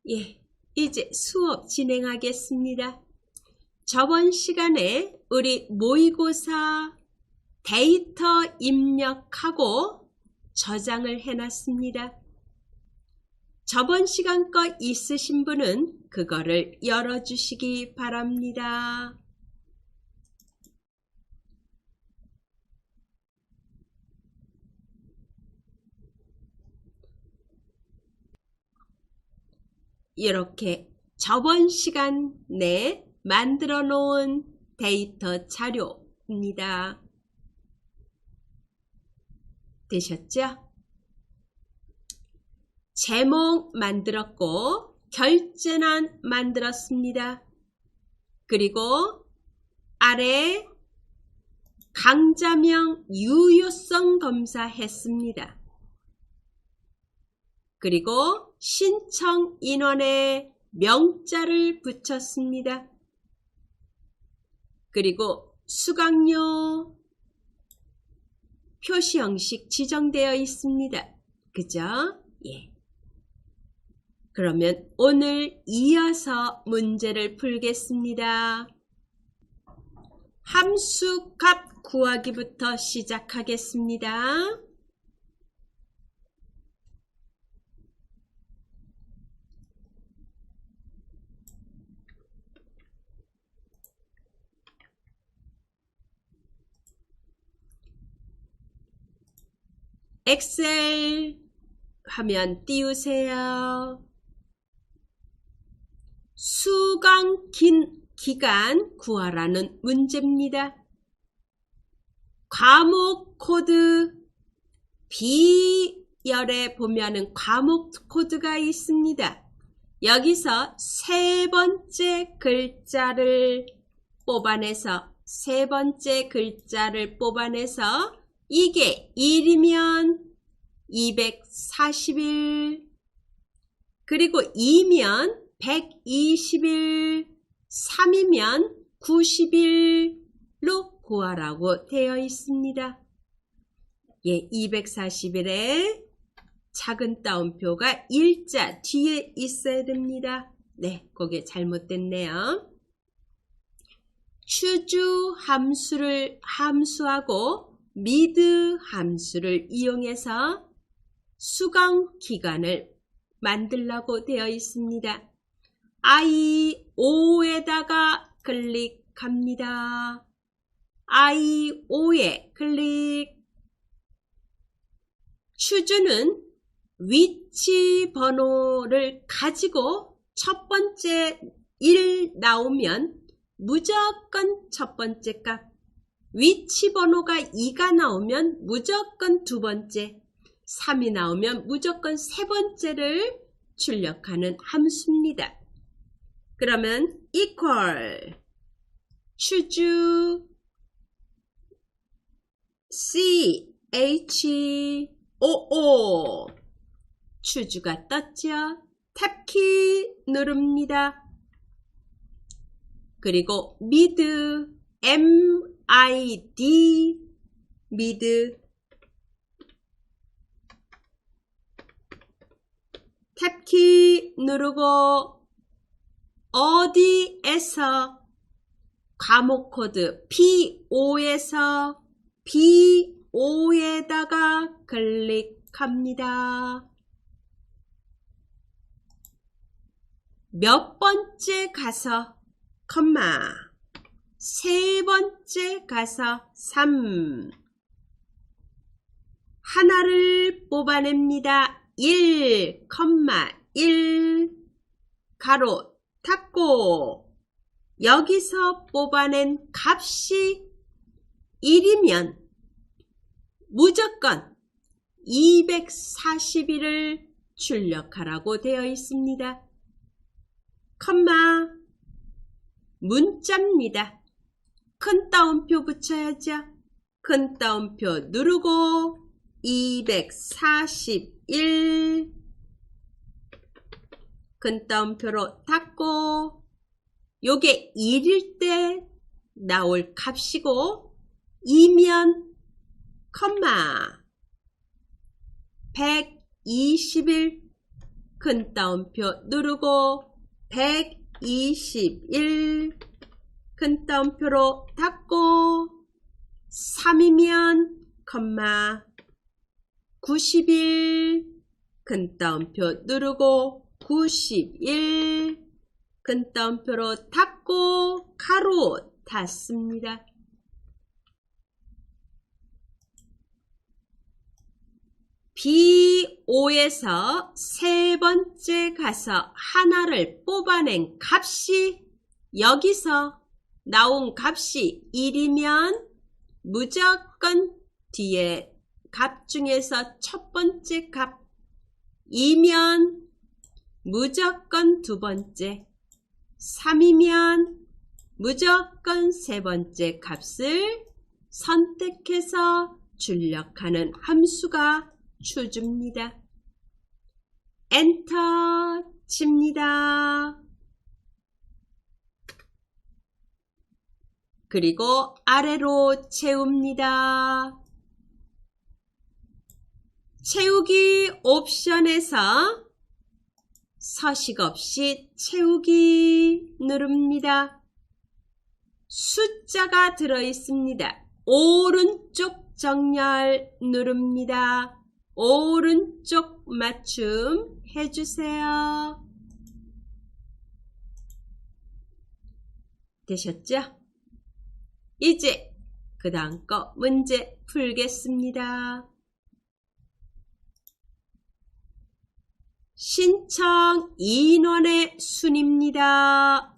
예, 이제 수업 진행하겠습니다. 저번 시간에 우리 모의고사 데이터 입력하고 저장을 해놨습니다. 저번 시간 거 있으신 분은 그거를 열어주시기 바랍니다. 이렇게 저번 시간에 만들어 놓은 데이터 자료입니다. 되셨죠? 제목 만들었고 결제난 만들었습니다. 그리고 아래 강좌명 유효성 검사 했습니다. 그리고 신청 인원에 명자를 붙였습니다. 그리고 수강료 표시 형식 지정되어 있습니다. 그죠? 예. 그러면 오늘 이어서 문제를 풀겠습니다. 함수 값 구하기부터 시작하겠습니다. 엑셀 화면 띄우세요. 수강 기간 구하라는 문제입니다. 과목 코드 B열에 보면은 과목 코드가 있습니다. 여기서 세 번째 글자를 뽑아내서 이게 1이면 240일, 그리고 2면 120일, 3이면 90일로 구하라고 되어 있습니다. 예, 240일에 작은 따옴표가 일자 뒤에 있어야 됩니다. 네, 그게 잘못됐네요. 추주 함수하고 미드 함수를 이용해서 수강 기간을 만들려고 되어 있습니다. I5에다가 클릭합니다. I5에 클릭. 추주는 위치 번호를 가지고 첫 번째 1 나오면 무조건 첫 번째 값, 위치 번호가 2가 나오면 무조건 두 번째, 3이 나오면 무조건 세 번째를 출력하는 함수입니다. 그러면 equal 추주 CHOO 추주가 떴죠? 탭키 누릅니다. 그리고 mid MID mid 탭키 누르고 어디에서 과목 코드 P5에서 P5에다가 클릭합니다. 몇 번째 가서 컴마, 세 번째 가서 3, 하나를 뽑아냅니다. 1, 1 가로 닫고, 여기서 뽑아낸 값이 1이면 무조건 240일을 출력하라고 되어 있습니다. 컴마 문자입니다. 큰 따옴표 붙여야죠. 큰 따옴표 누르고 241 큰 따옴표로 닫고, 요게 1일 때 나올 값이고 2면 컴마 120일 큰 따옴표 누르고 121 큰 따옴표로 닫고 3이면 컴마 91 큰 따옴표 누르고 91 큰 따옴표로 닫고 가로 닫습니다. B5에서 세 번째 가서 하나를 뽑아낸 값이 여기서 나온 값이 1이면 무조건 뒤에 값 중에서 첫 번째 값 2면 무조건 두 번째 3이면 무조건 세 번째 값을 선택해서 출력하는 함수가 추줍니다. 엔터 칩니다. 그리고 아래로 채웁니다. 채우기 옵션에서 서식 없이 채우기 누릅니다. 숫자가 들어있습니다. 오른쪽 정렬 누릅니다. 오른쪽 맞춤 해주세요. 되셨죠? 이제 그 다음 거 문제 풀겠습니다. 신청 인원의 순입니다.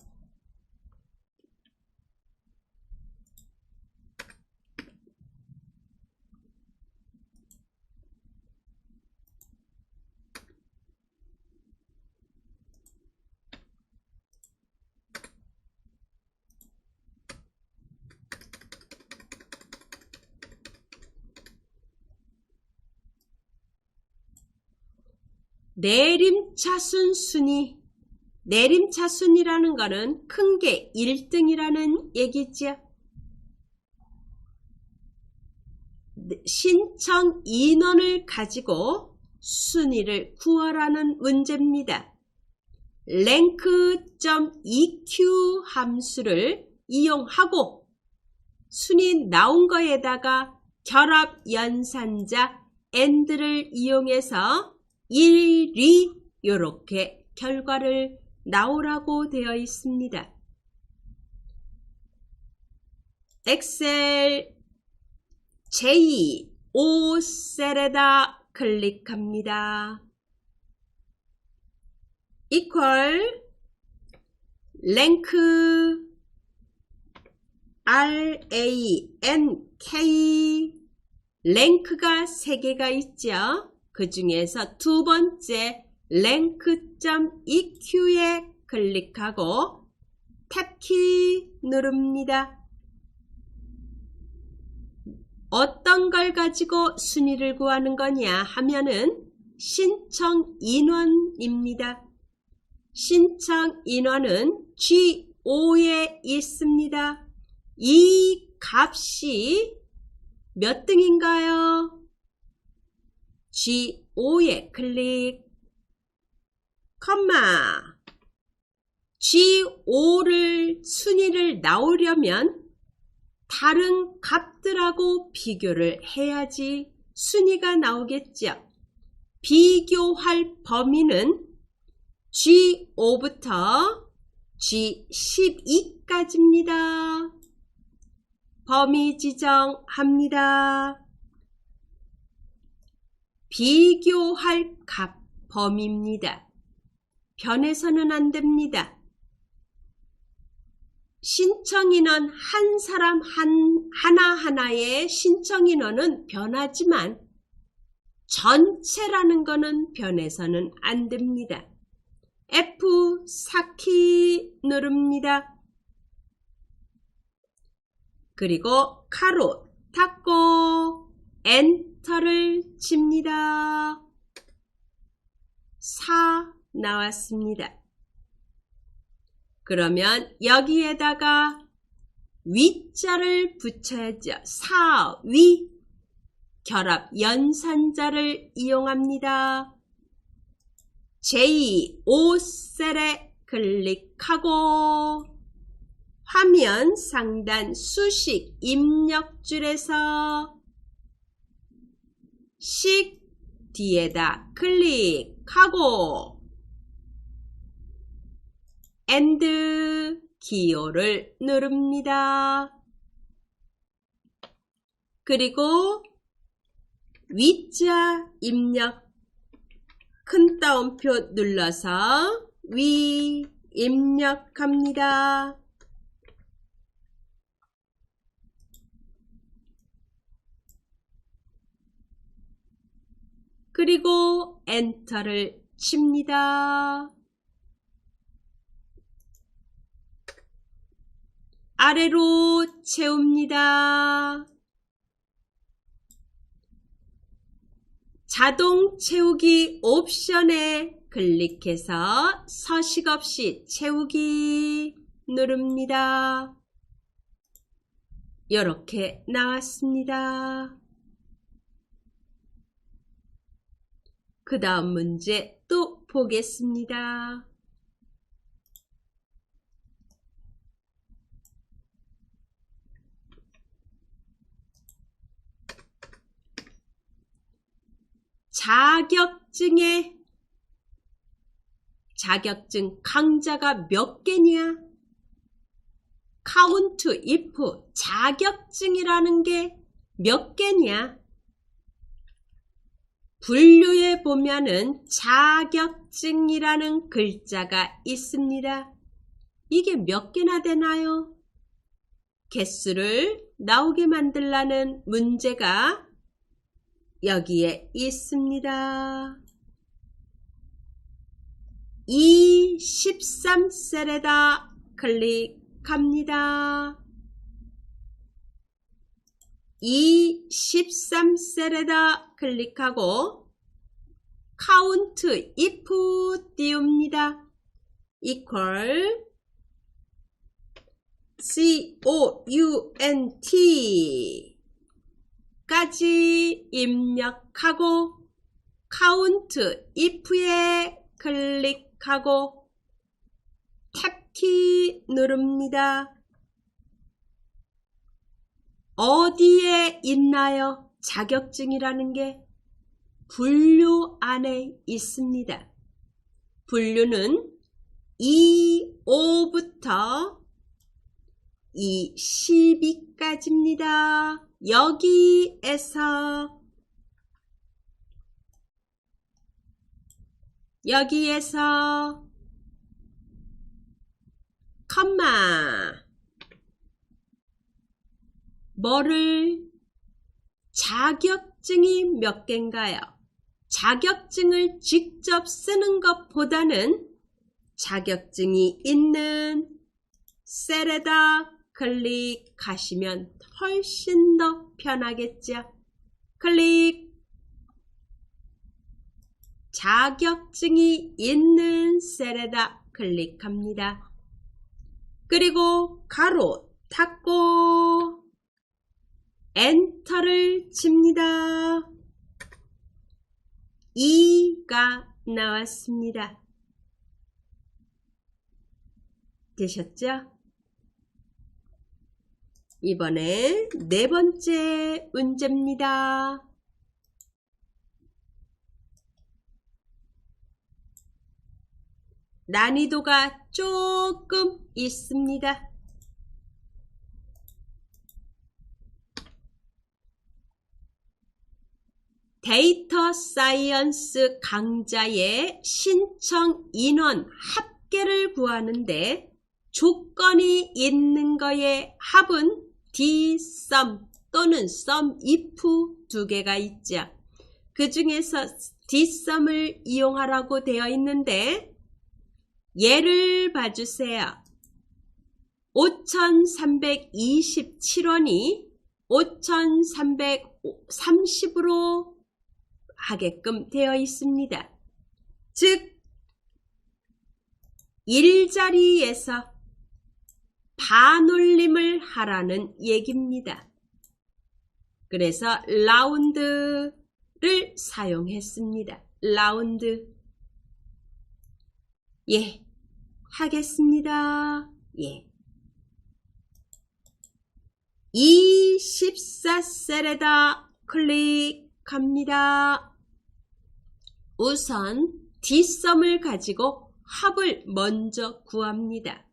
내림차순 순위, 내림차순이라는 거는 큰 게 1등이라는 얘기죠. 신청 인원을 가지고 순위를 구하라는 문제입니다. rank.eq 함수를 이용하고 순위 나온 거에다가 결합 연산자 AND를 이용해서 1, 2 이렇게 결과를 나오라고 되어 있습니다. 엑셀 j5 셀에다 클릭합니다. equal rank rank 랭크가 3개가 있죠. 그 중에서 두 번째 rank.eq에 클릭하고 탭키 누릅니다. 어떤 걸 가지고 순위를 구하는 거냐 하면은 신청 인원입니다. 신청 인원은 G5에 있습니다. 이 값이 몇 등인가요? G5에 클릭, 컴마. G5를 순위를 나오려면 다른 값들하고 비교를 해야지 순위가 나오겠죠. 비교할 범위는 G5부터 G12까지입니다. 범위 지정합니다. 비교할 값 범위입니다. 변해서는 안 됩니다. 신청인원 한 사람 하나하나의 신청인원은 변하지만 전체라는 것은 변해서는 안 됩니다. F4키 누릅니다. 그리고 가로 닫고 엔터를 칩니다. 4 나왔습니다. 그러면 여기에다가 위자를 붙여야죠. 4위 결합 연산자를 이용합니다. 제5셀에 클릭하고 화면 상단 수식 입력줄에서 식 뒤에다 클릭하고 엔드 기호를 누릅니다. 그리고 위자 입력 큰 따옴표 눌러서 위 입력합니다. 그리고 엔터를 칩니다. 아래로 채웁니다. 자동 채우기 옵션에 클릭해서 서식 없이 채우기 누릅니다. 이렇게 나왔습니다. 그 다음 문제 또 보겠습니다. 자격증 강좌가 몇 개냐? count if 자격증이라는 게 몇 개냐? 분류에 보면은 자격증이라는 글자가 있습니다. 이게 몇 개나 되나요? 개수를 나오게 만들라는 문제가 여기에 있습니다. 이 13셀에다 클릭합니다. 이 13셀에다 클릭하고 count if 띄웁니다. equal count 까지 입력하고 count if에 클릭하고 탭키 누릅니다. 어디에 있나요? 자격증이라는 게 분류 안에 있습니다. 분류는 E5부터 E12까지입니다. 여기에서 컴마 뭐를 자격증이 몇 개인가요? 자격증을 직접 쓰는 것보다는 자격증이 있는 셀에다 클릭하시면 훨씬 더 편하겠죠. 클릭. 자격증이 있는 셀에다 클릭합니다. 그리고 가로 닫고 엔터를 칩니다. 2가 나왔습니다. 되셨죠? 이번에 네 번째 문제입니다. 난이도가 조금 있습니다. 데이터 사이언스 강좌의 신청 인원 합계를 구하는데 조건이 있는 거에 합은 dsum 또는 sumif 두 개가 있죠. 그 중에서 dsum을 이용하라고 되어 있는데 예를 봐주세요. 5,327원이 5,330으로 하게끔 되어 있습니다. 즉 일자리에서 반올림을 하라는 얘기입니다. 그래서 라운드를 사용했습니다. 라운드. 예, 하겠습니다. 예. 24셀에다 클릭합니다. 우선 뒷섬을 가지고 합을 먼저 구합니다.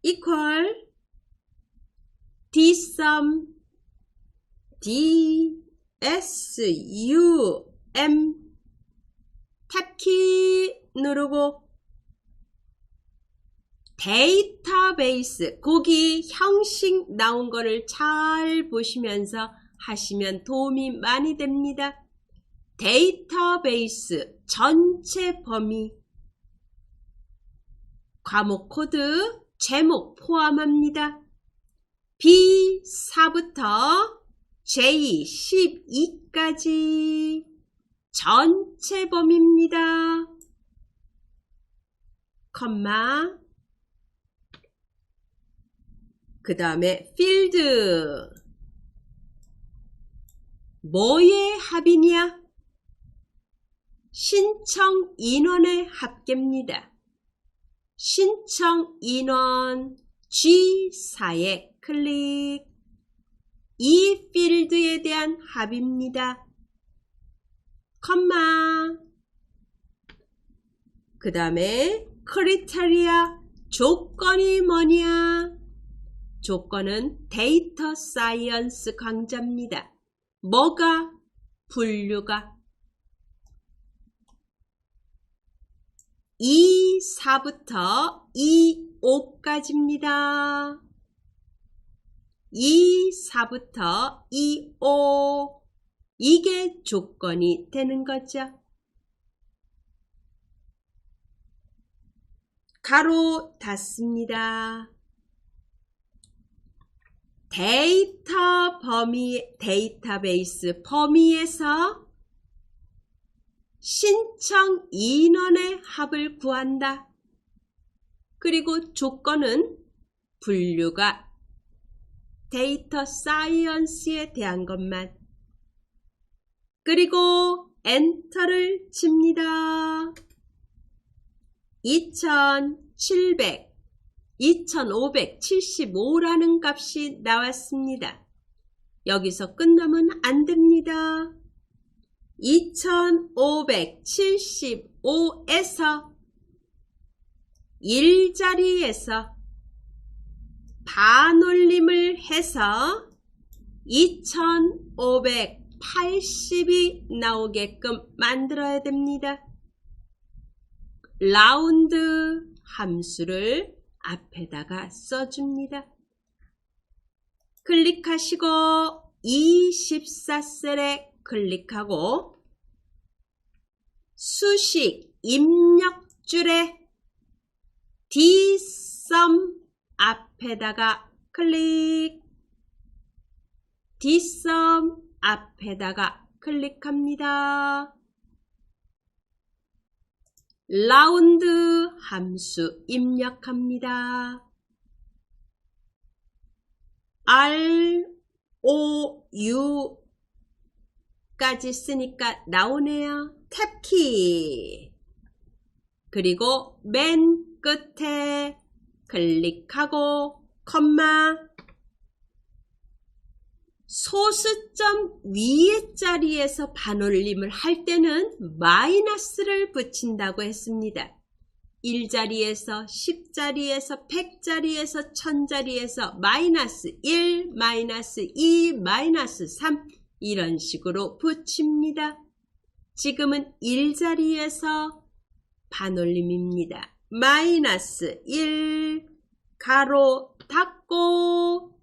equal dsum dsum 탭키 누르고 데이터베이스 거기 형식 나온 거를 잘 보시면서 하시면 도움이 많이 됩니다. 데이터베이스 전체 범위 과목 코드 제목 포함합니다. B4부터 J12까지 전체 범위입니다. 컴마 그 다음에 필드 뭐의 합이냐? 신청 인원의 합계입니다. 신청 인원 G4에 클릭 이 필드에 대한 합입니다. 컴마 그 다음에 크리테리아 조건이 뭐냐? 조건은 데이터 사이언스 강좌입니다. 뭐가? 분류가 2,4부터 2,5까지입니다. 2,4부터 2,5 이게 조건이 되는 거죠. 가로 닫습니다. 데이터 범위, 데이터베이스 범위에서 신청 인원의 합을 구한다. 그리고 조건은 분류가 데이터 사이언스에 대한 것만. 그리고 엔터를 칩니다. 2575라는 값이 나왔습니다. 여기서 끝나면 안 됩니다. 2575에서 1자리에서 반올림을 해서 2580이 나오게끔 만들어야 됩니다. 라운드 함수를 앞에다가 써줍니다. 클릭하시고 24셀에 클릭하고 수식 입력줄에 dsum 앞에다가 클릭 dsum 앞에다가 클릭합니다. 라운드 함수 입력합니다. ROU까지 쓰니까 나오네요. 탭키 그리고 맨 끝에 클릭하고 컴마 소수점 위에 자리에서 반올림을 할 때는 마이너스를 붙인다고 했습니다. 1자리에서 10자리에서 100자리에서 1000자리에서 마이너스 1, 마이너스 2, 마이너스 3 이런 식으로 붙입니다. 지금은 1자리에서 반올림입니다. 마이너스 1 가로 닫고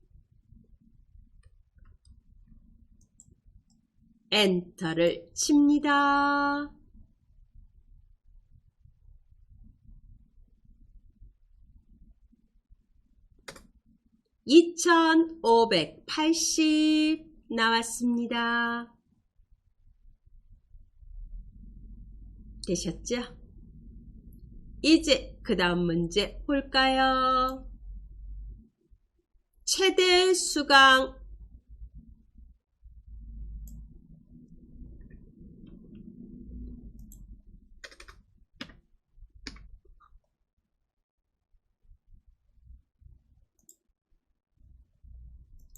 엔터를 칩니다. (2580) 나왔습니다. 되셨죠? 이제 그 다음 문제 볼까요? 최대 수강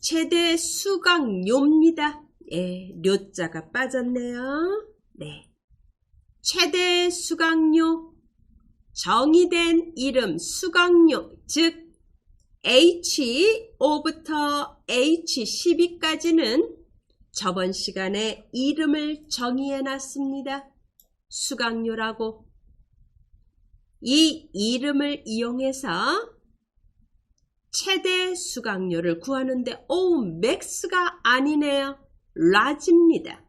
최대 수강료입니다. 예, 료자가 빠졌네요. 네. 최대 수강료, 정의된 이름 수강료, 즉 H5부터 H12까지는 저번 시간에 이름을 정의해 놨습니다. 수강료라고. 이 이름을 이용해서 최대 수강료를 구하는데 맥스가 아니네요. 라지입니다.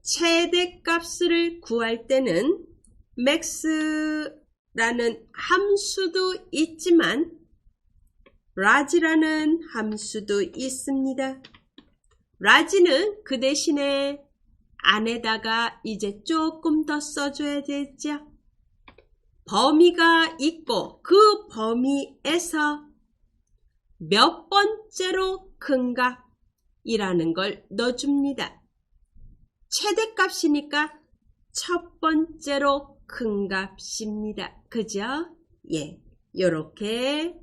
최대값을 구할 때는 max라는 함수도 있지만 라지라는 함수도 있습니다. 라지는 그 대신에 안에다가 이제 조금 더 써줘야 되죠. 범위가 있고 그 범위에서 몇 번째로 큰 값이라는 걸 넣어줍니다. 최대값이니까 첫 번째로 큰 값입니다. 그죠? 예, 요렇게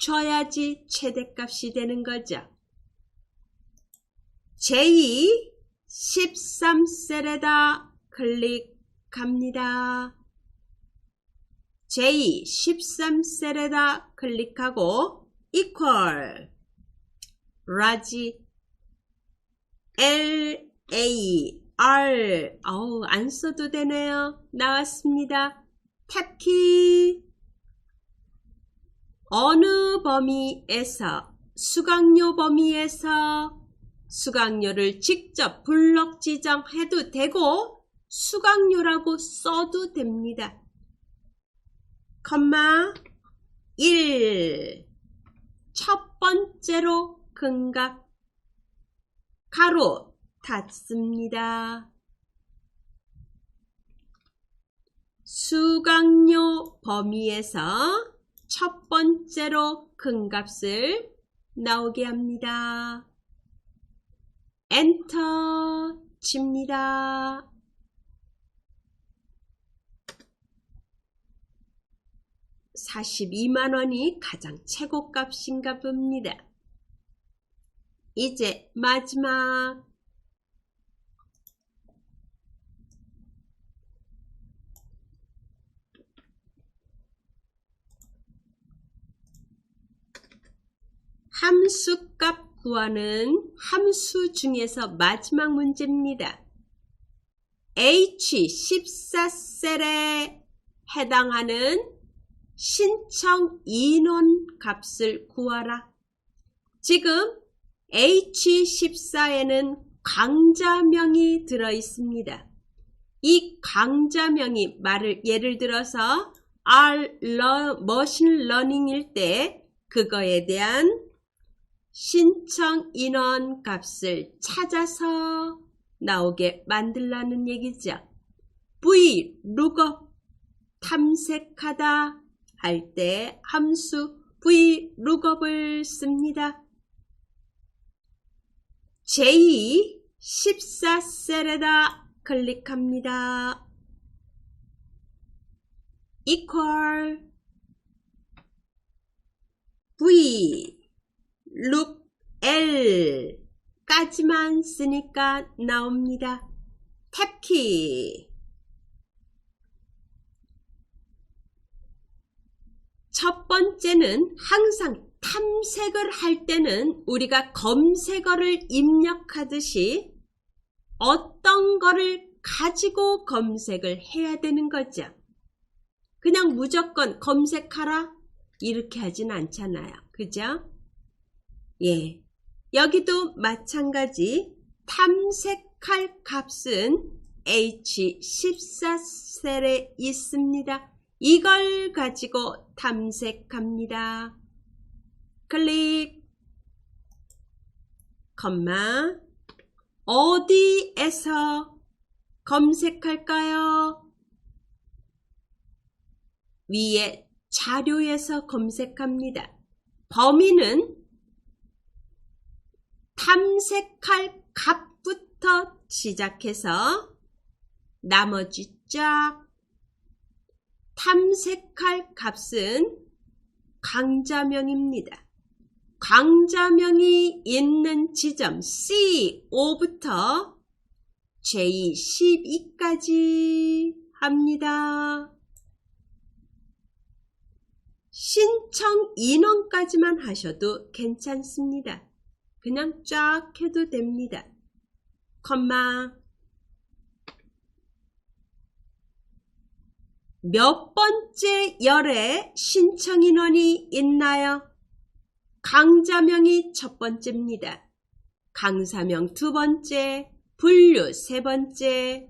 줘야지 최대값이 되는 거죠. J13셀에다 클릭합니다. J13셀에다 클릭하고 equal 라지 LAR 안 써도 되네요. 나왔습니다. 탭키 어느 범위에서 수강료 범위에서 수강료를 직접 블록 지정해도 되고 수강료라고 써도 됩니다. 컴마 1 첫 번째로 큰 값 가로 닫습니다. 수강료 범위에서 첫 번째로 큰 값을 나오게 합니다. 엔터 칩니다. $42만원이 가장 최고값인가 봅니다. 이제 마지막 함수값 구하는 함수 중에서 마지막 문제입니다. H14셀에 해당하는 신청 인원 값을 구하라. 지금 H14에는 강좌명이 들어 있습니다. 이 강좌명이 예를 들어서 머신 러닝일 때 그거에 대한 신청 인원 값을 찾아서 나오게 만들라는 얘기죠. VLOOKUP 탐색하다 할 때 함수 VLOOKUP을 씁니다. J14셀에다 클릭합니다. equal VLOOKL 까지만 쓰니까 나옵니다. 탭키 첫 번째는 항상 탐색을 할 때는 우리가 검색어를 입력하듯이 어떤 거를 가지고 검색을 해야 되는 거죠. 그냥 무조건 검색하라 이렇게 하진 않잖아요. 그죠? 예, 여기도 마찬가지 탐색할 값은 H14셀에 있습니다. 이걸 가지고 탐색합니다. 클릭, 컴마, 어디에서 검색할까요? 위에 자료에서 검색합니다. 범위는 탐색할 값부터 시작해서 나머지 쫙 탐색할 값은 강자명입니다. 강자명이 있는 지점 C5부터 J12까지 합니다. 신청 인원까지만 하셔도 괜찮습니다. 그냥 쫙 해도 됩니다. 컴마. 몇 번째 열에 신청 인원이 있나요? 강자명이 첫 번째입니다. 강사명 두 번째, 분류 세 번째,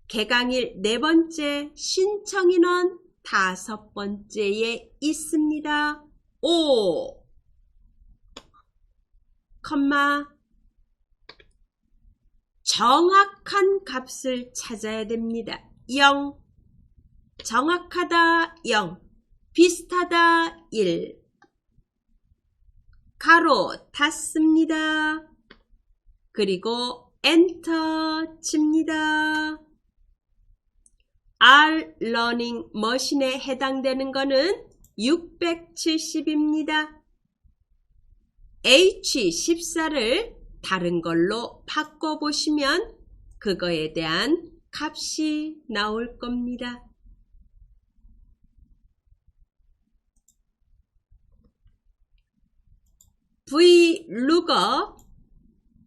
개강일 네 번째, 신청 인원 다섯 번째에 있습니다. 5, 컴마. 정확한 값을 찾아야 됩니다. 0, 정확하다 0, 비슷하다 1, 가로 닫습니다. 그리고 엔터 칩니다. R 러닝 머신에 해당되는 거는 670입니다. H14를 다른 걸로 바꿔보시면 그거에 대한 값이 나올 겁니다. VLOOKUP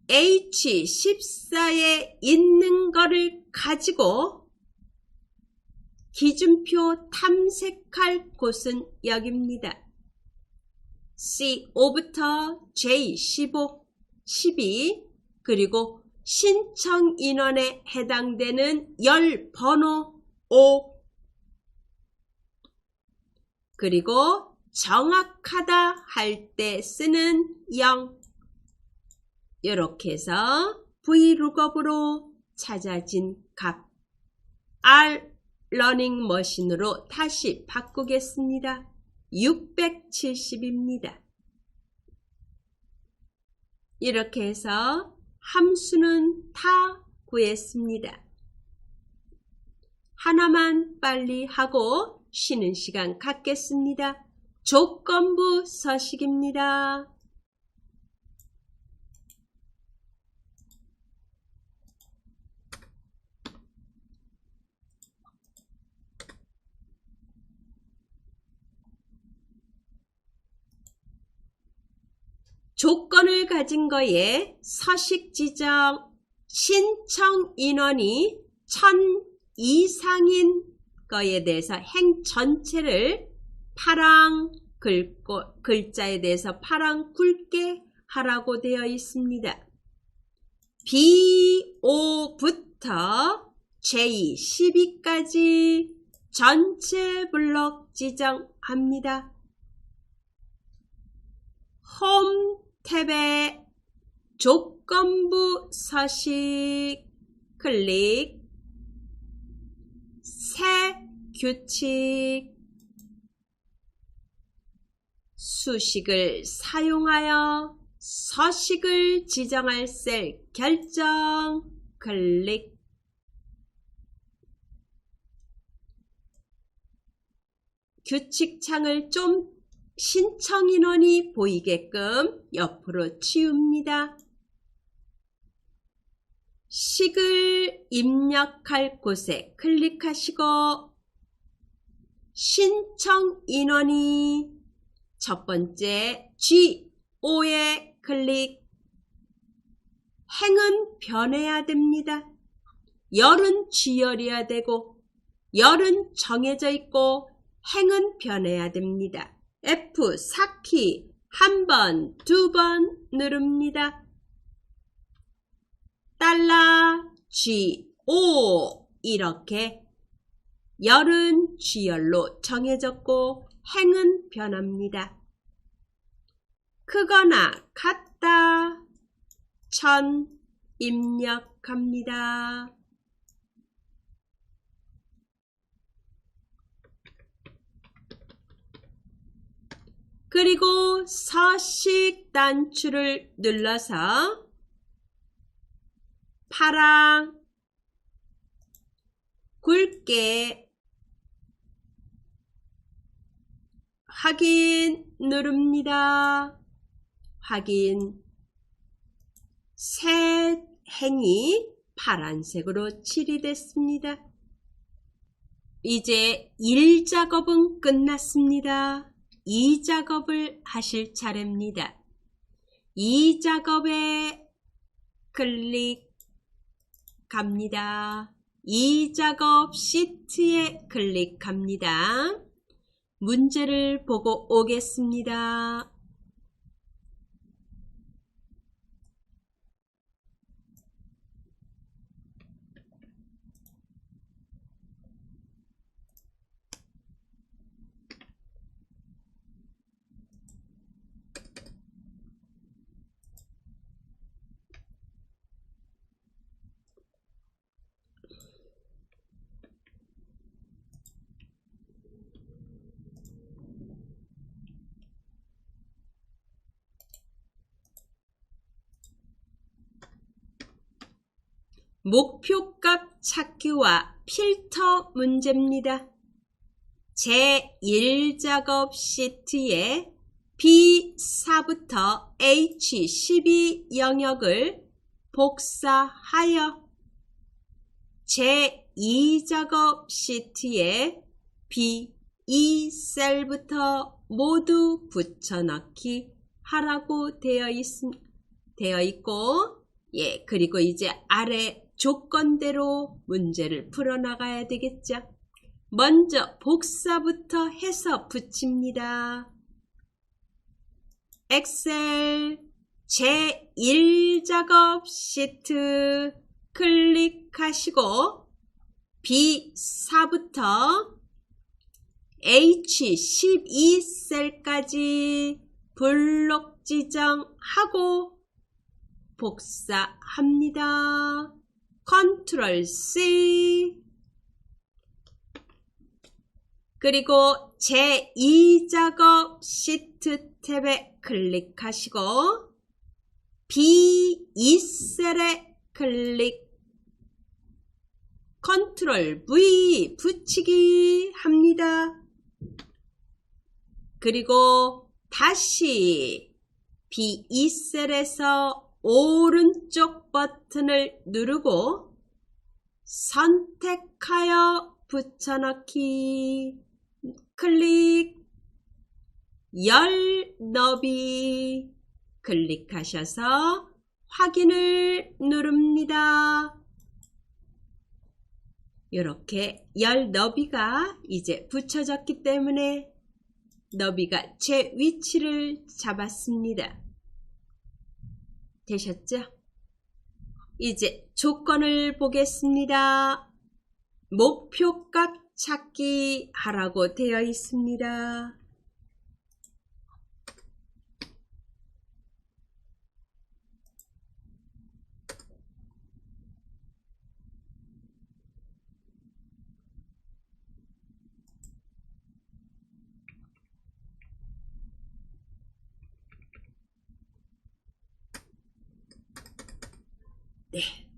H14에 있는 거를 가지고 기준표 탐색할 곳은 여기입니다. C5부터 J15, 12, 그리고 신청 인원에 해당되는 열 번호 5, 그리고 정확하다 할 때 쓰는 0, 이렇게 해서 VLOOKUP으로 찾아진 값 R 러닝 머신으로 다시 바꾸겠습니다. 670입니다. 이렇게 해서 함수는 다 구했습니다. 하나만 빨리 하고 쉬는 시간 갖겠습니다. 조건부 서식입니다. 조건을 가진 거에 서식 지정, 신청 인원이 1000 이상인 거에 대해서 행 전체를 파랑 글자에 대해서 파랑 굵게 하라고 되어 있습니다. B5부터 J12까지 전체 블록 지정합니다. 홈 탭에 조건부 서식 클릭, 새 규칙, 수식을 사용하여 서식을 지정할 셀 결정 클릭. 규칙창을 좀 신청 인원이 보이게끔 옆으로 치웁니다. 식을 입력할 곳에 클릭하시고 신청 인원이 첫 번째 G5에 클릭. 행은 변해야 됩니다. 열은 G열이어야 되고 열은 정해져 있고 행은 변해야 됩니다. F4키 한 번, 두 번 누릅니다. $G5 이렇게 열은 G열로 정해졌고 행은 변합니다. 크거나 같다 1000 입력합니다. 그리고 서식 단추를 눌러서 파랑 굵게 확인 누릅니다. 확인. 새 행이 파란색으로 칠이 됐습니다. 이제 1작업은 끝났습니다. 2작업을 하실 차례입니다. 2작업에 클릭합니다. 2작업 시트에 클릭합니다. 문제를 보고 오겠습니다. 목표값 찾기와 필터 문제입니다. 제1작업 시트에 B4부터 H12 영역을 복사하여 제2작업 시트에 B2 셀부터 모두 붙여넣기 하라고 되어 있고, 그리고 이제 아래 조건대로 문제를 풀어나가야 되겠죠. 먼저 복사부터 해서 붙입니다. 엑셀 제1작업 시트 클릭하시고 B4부터 H12 셀까지 블록 지정하고 복사합니다. 컨트롤 C. 그리고 제2작업 시트 탭에 클릭하시고 B2셀에 클릭, 컨트롤 V 붙이기 합니다. 그리고 다시 B2셀에서 오른쪽 버튼을 누르고 선택하여 붙여넣기, 클릭, 열 너비 클릭하셔서 확인을 누릅니다. 이렇게 열 너비가 이제 붙여졌기 때문에 너비가 제 위치를 잡았습니다. 되셨죠? 이제 조건을 보겠습니다. 목표값 찾기 하라고 되어 있습니다.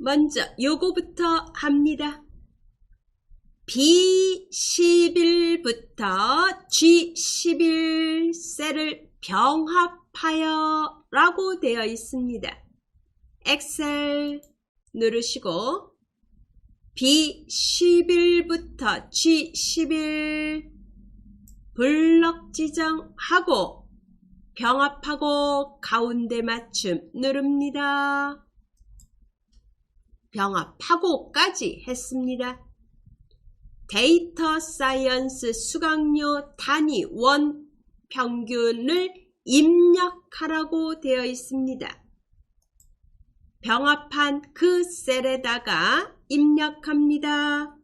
먼저 요거부터 합니다. B11부터 G11 셀을 병합하여 라고 되어 있습니다. 엑셀 누르시고 B11부터 G11 블럭 지정하고 병합하고 가운데 맞춤 누릅니다. 병합하고까지 했습니다. 데이터 사이언스 수강료 단위 원 평균을 입력하라고 되어 있습니다. 병합한 그 셀에다가 입력합니다.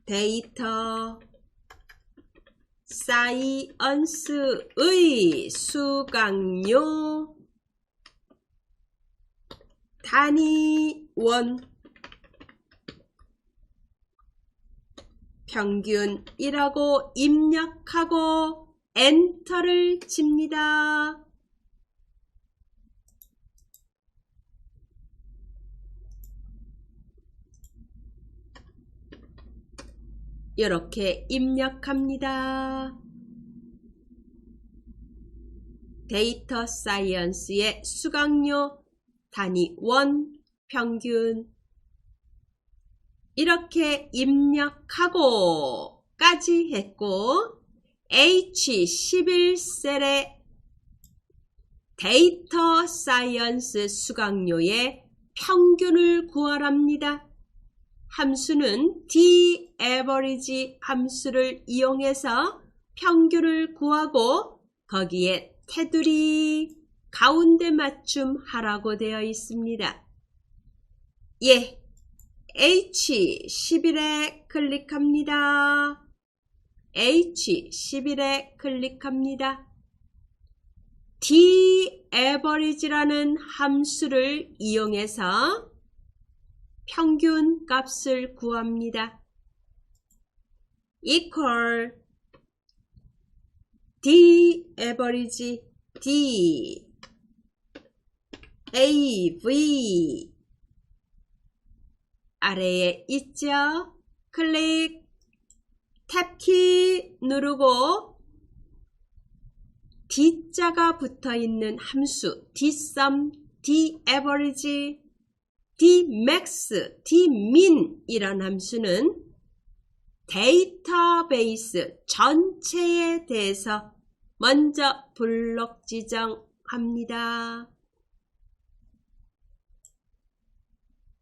데이터 사이언스의 수강료 단위 원 평균이라고 입력하고 엔터를 칩니다. 이렇게 입력합니다. 데이터 사이언스의 수강료 단위 1 평균 이렇게 입력하고 까지 했고 H11셀의 데이터 사이언스 수강료의 평균을 구하랍니다. 함수는 d_average 함수를 이용해서 평균을 구하고 거기에 테두리 가운데 맞춤 하라고 되어 있습니다. 예, H11에 클릭합니다. H11에 클릭합니다. d_average라는 함수를 이용해서 평균 값을 구합니다. equal d_average d_av 아래에 있죠? 클릭 탭키 누르고 D자가 붙어있는 함수 dsum, d_average, d_max, d_min 이런 함수는 데이터베이스 전체에 대해서 먼저 블록 지정합니다.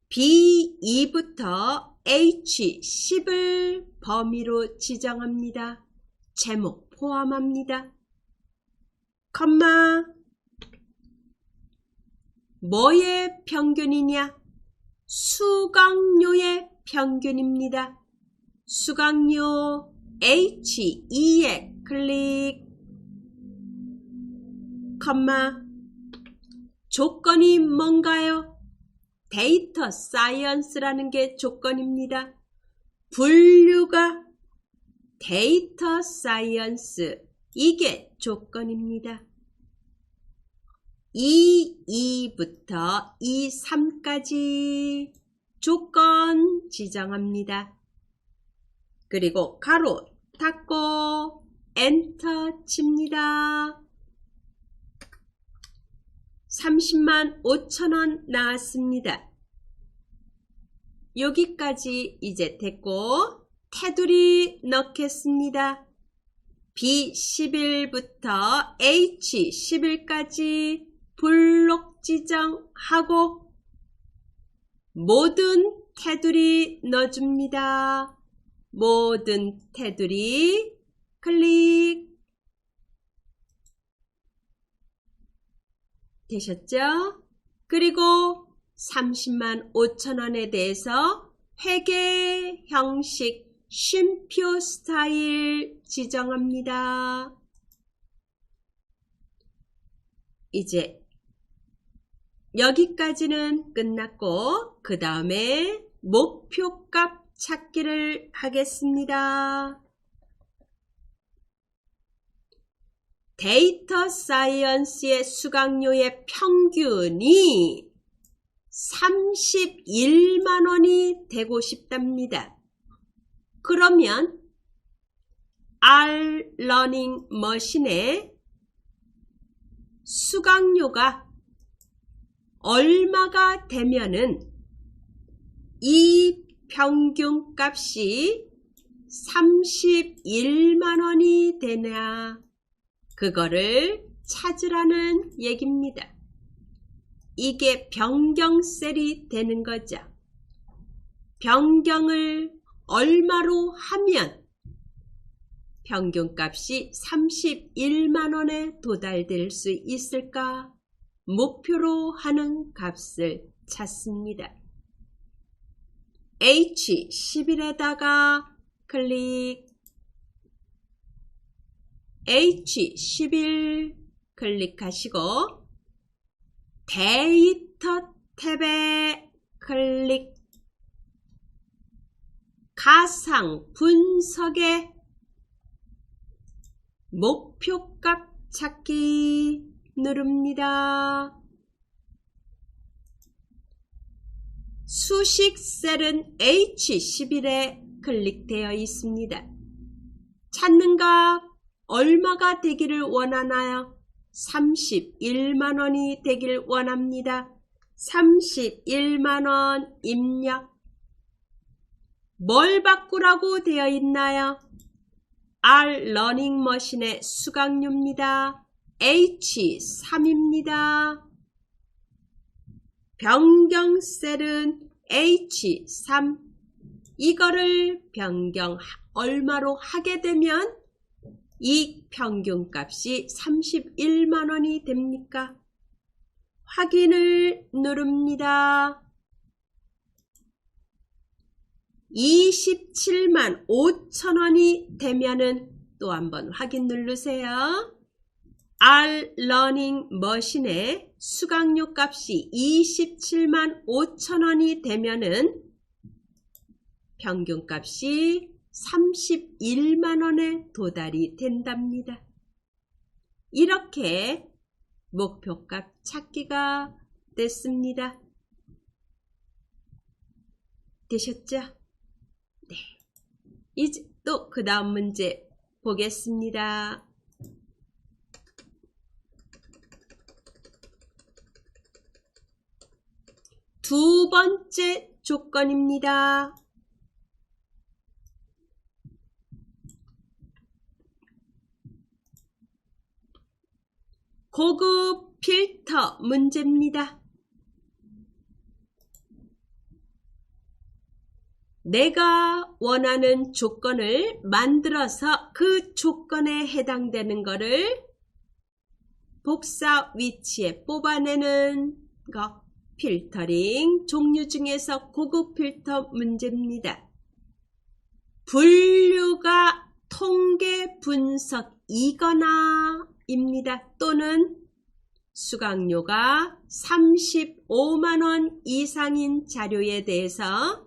B2부터 H10을 범위로 지정합니다. 제목 포함합니다. 컴마 뭐의 평균이냐? 수강료의 평균입니다. 수강료 H2에 클릭 컴마 조건이 뭔가요? 데이터 사이언스라는 게 조건입니다. 분류가 데이터 사이언스 이게 조건입니다. E2부터 E3까지 조건 지정합니다. 그리고 가로 닫고 엔터 칩니다. 30만 5천원 나왔습니다. 여기까지 이제 됐고 테두리 넣겠습니다. B11부터 H11까지 블록 지정하고 모든 테두리 넣어줍니다. 모든 테두리 클릭 되셨죠? 그리고 30만 5천원에 대해서 회계 형식 쉼표 스타일 지정합니다. 이제 여기까지는 끝났고 그 다음에 목표값 찾기를 하겠습니다. 데이터 사이언스의 수강료의 평균이 31만원이 되고 싶답니다. 그러면 R-러닝 머신의 수강료가 얼마가 되면은 이 평균값이 31만원이 되냐 그거를 찾으라는 얘기입니다. 이게 변경셀이 되는 거죠. 변경을 얼마로 하면 평균값이 31만원에 도달될 수 있을까? 목표로 하는 값을 찾습니다. H11에다가 클릭 H11 클릭하시고 데이터 탭에 클릭 가상 분석의 목표값 찾기 누릅니다. 수식셀은 H11에 클릭되어 있습니다. 찾는 값 얼마가 되기를 원하나요? 31만원이 되길 원합니다. 31만원 입력. 뭘 바꾸라고 되어 있나요? R 러닝머신의 수강료입니다. H3입니다. 변경셀은 H3. 이거를 변경 얼마로 하게 되면 이 평균값이 31만원이 됩니까? 확인을 누릅니다. 27만 5천원이 되면은 또 한번 확인 누르세요. R 러닝 머신의 수강료 값이 27만 5천원이 되면은 평균값이 31만원에 도달이 된답니다. 이렇게 목표값 찾기가 됐습니다. 되셨죠? 네. 이제 또 그 다음 문제 보겠습니다. 두 번째 조건입니다. 고급 필터 문제입니다. 내가 원하는 조건을 만들어서 그 조건에 해당되는 거를 복사 위치에 뽑아내는 거, 필터링 종류 중에서 고급 필터 문제입니다. 분류가 통계 분석이거나 입니다. 또는 수강료가 35만원 이상인 자료에 대해서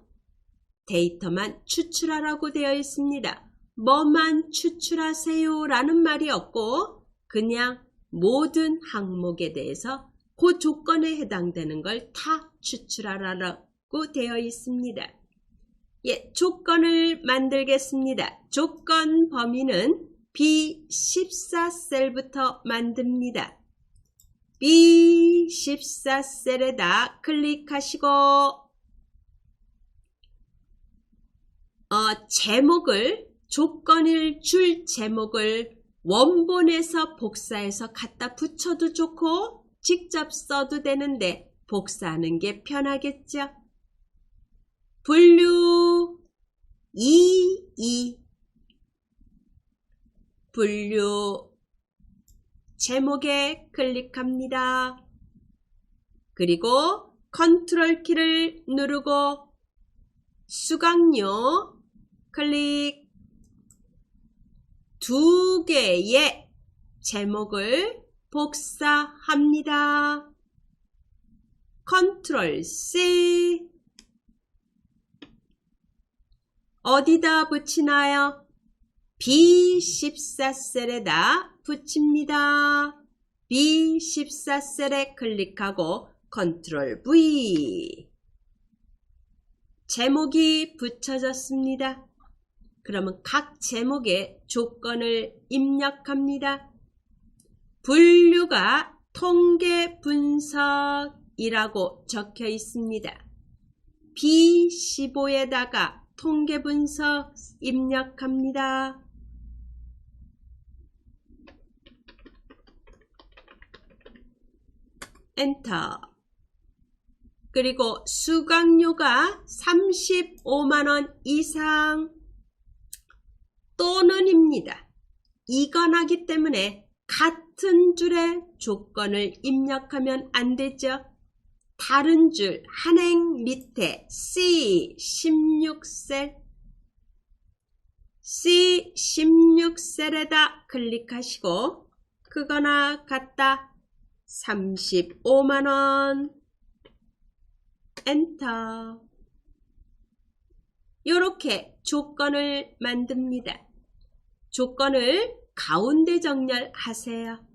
데이터만 추출하라고 되어 있습니다. 뭐만 추출하세요 라는 말이 없고 그냥 모든 항목에 대해서 그 조건에 해당되는 걸 다 추출하라고 되어 있습니다. 예, 조건을 만들겠습니다. 조건 범위는 B14셀부터 만듭니다. B14셀에다 클릭하시고 제목을 조건을 줄 제목을 원본에서 복사해서 갖다 붙여도 좋고 직접 써도 되는데 복사하는 게 편하겠죠. 분류 22 분류 제목에 클릭합니다. 그리고 컨트롤 키를 누르고 수강료 클릭. 두 개의 제목을 복사합니다. 컨트롤 C. 어디다 붙이나요? B14셀에다 붙입니다. B14셀에 클릭하고 컨트롤 V. 제목이 붙여졌습니다. 그러면 각 제목에 조건을 입력합니다. 분류가 통계 분석이라고 적혀 있습니다. B15에다가 통계 분석 입력합니다. 엔터. 그리고 수강료가 35만원 이상 또는입니다. 이건하기 때문에 같은 줄에 조건을 입력하면 안 되죠. 다른 줄 한행 밑에 C16셀 C16셀에다 클릭하시고 그거나 같다. 35만원 엔터. 이렇게 조건을 만듭니다. 조건을 가운데 정렬하세요.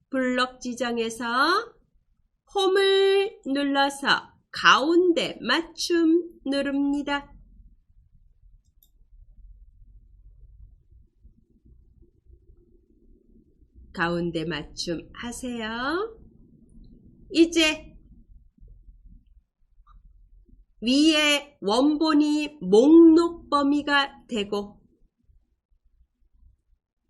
블럭 지정해서 홈을 눌러서 가운데 맞춤 누릅니다. 가운데 맞춤 하세요. 이제 위에 원본이 목록 범위가 되고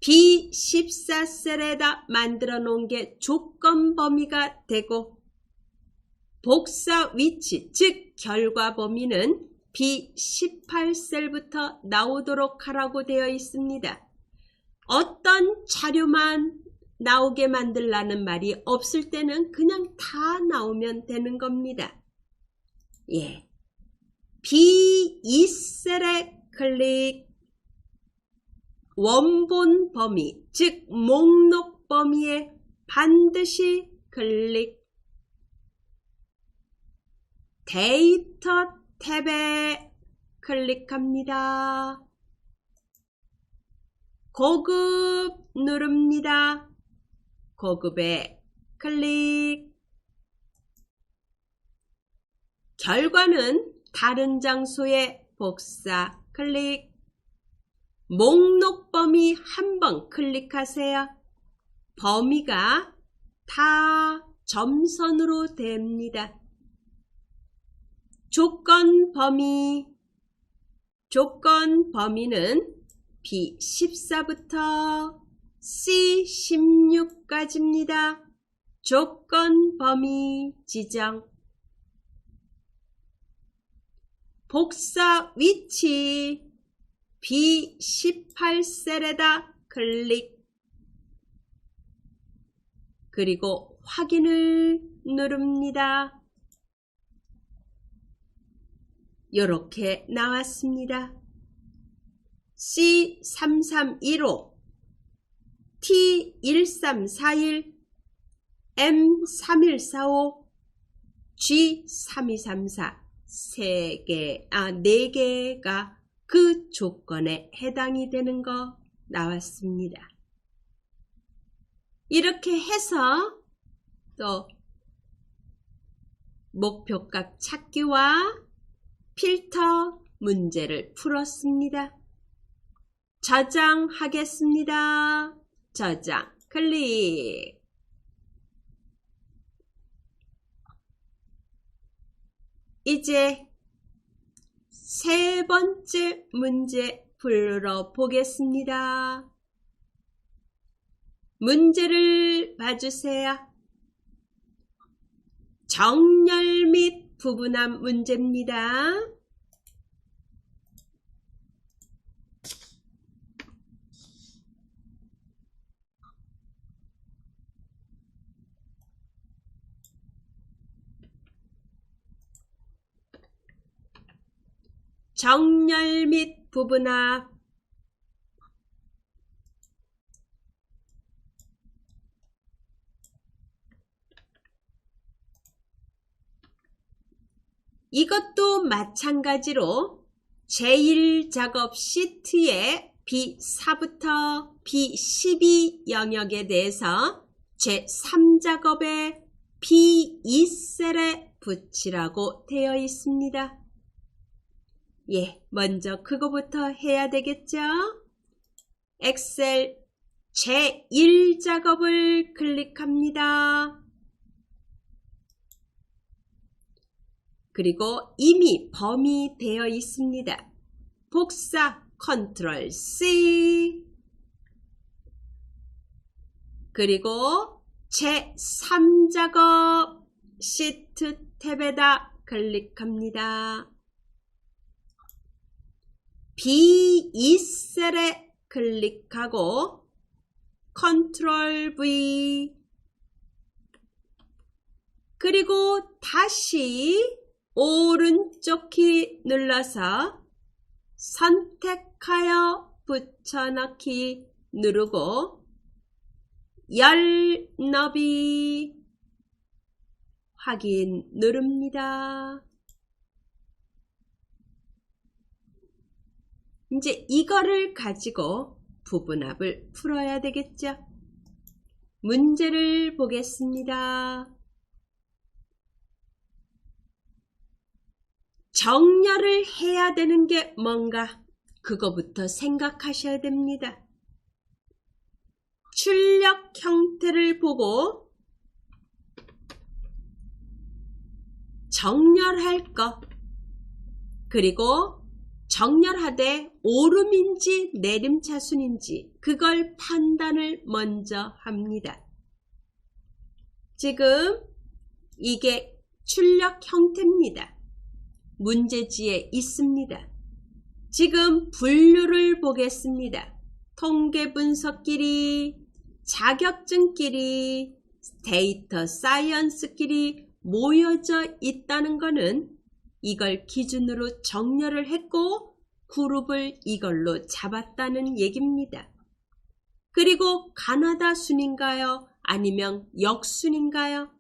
B14셀에다 만들어 놓은 게 조건 범위가 되고 복사 위치, 즉 결과 범위는 B18셀부터 나오도록 하라고 되어 있습니다. 어떤 자료만 나오게 만들라는 말이 없을 때는 그냥 다 나오면 되는 겁니다. 예. B2셀에 클릭, 원본 범위, 즉 목록 범위에 반드시 클릭, 데이터 탭에 클릭합니다. 고급 누릅니다. 고급에 클릭. 결과는 다른 장소에 복사 클릭. 목록 범위 한번 클릭하세요. 범위가 다 점선으로 됩니다. 조건 범위. 조건 범위는 B14부터 C16까지입니다. 조건 범위 지정. 복사 위치 B18셀에다 클릭. 그리고 확인을 누릅니다. 이렇게 나왔습니다. C3315, T1341, M3145, G3234 4개가 그 조건에 해당이 되는 거 나왔습니다. 이렇게 해서 또 목표값 찾기와 필터 문제를 풀었습니다. 저장하겠습니다. 저장 클릭. 이제 세 번째 문제 풀어 보겠습니다. 문제를 봐주세요. 정렬 및 부분함 문제입니다. 정렬 및 부분합. 이것도 마찬가지로 제1작업 시트의 B4부터 B12 영역에 대해서 제3작업의 B2셀에 붙이라고 되어 있습니다. 예, 먼저 그거부터 해야 되겠죠? 엑셀 제1작업을 클릭합니다. 그리고 이미 범위 되어 있습니다. 복사 컨트롤 C. 그리고 제3작업 시트 탭에다 클릭합니다. B2셀에 클릭하고 컨트롤 V. 그리고 다시 오른쪽 키 눌러서 선택하여 붙여넣기 누르고 열 너비 확인 누릅니다. 이제 이거를 가지고 부분합을 풀어야 되겠죠? 문제를 보겠습니다. 정렬을 해야 되는 게 뭔가 그거부터 생각하셔야 됩니다. 출력 형태를 보고 정렬할 것, 그리고 정렬하되 오름인지 내림차순인지 그걸 판단을 먼저 합니다. 지금 이게 출력 형태입니다. 문제지에 있습니다. 지금 분류를 보겠습니다. 통계 분석끼리, 자격증끼리, 데이터 사이언스끼리 모여져 있다는 것은 이걸 기준으로 정렬을 했고 그룹을 이걸로 잡았다는 얘기입니다. 그리고 가나다 순인가요? 아니면 역순인가요?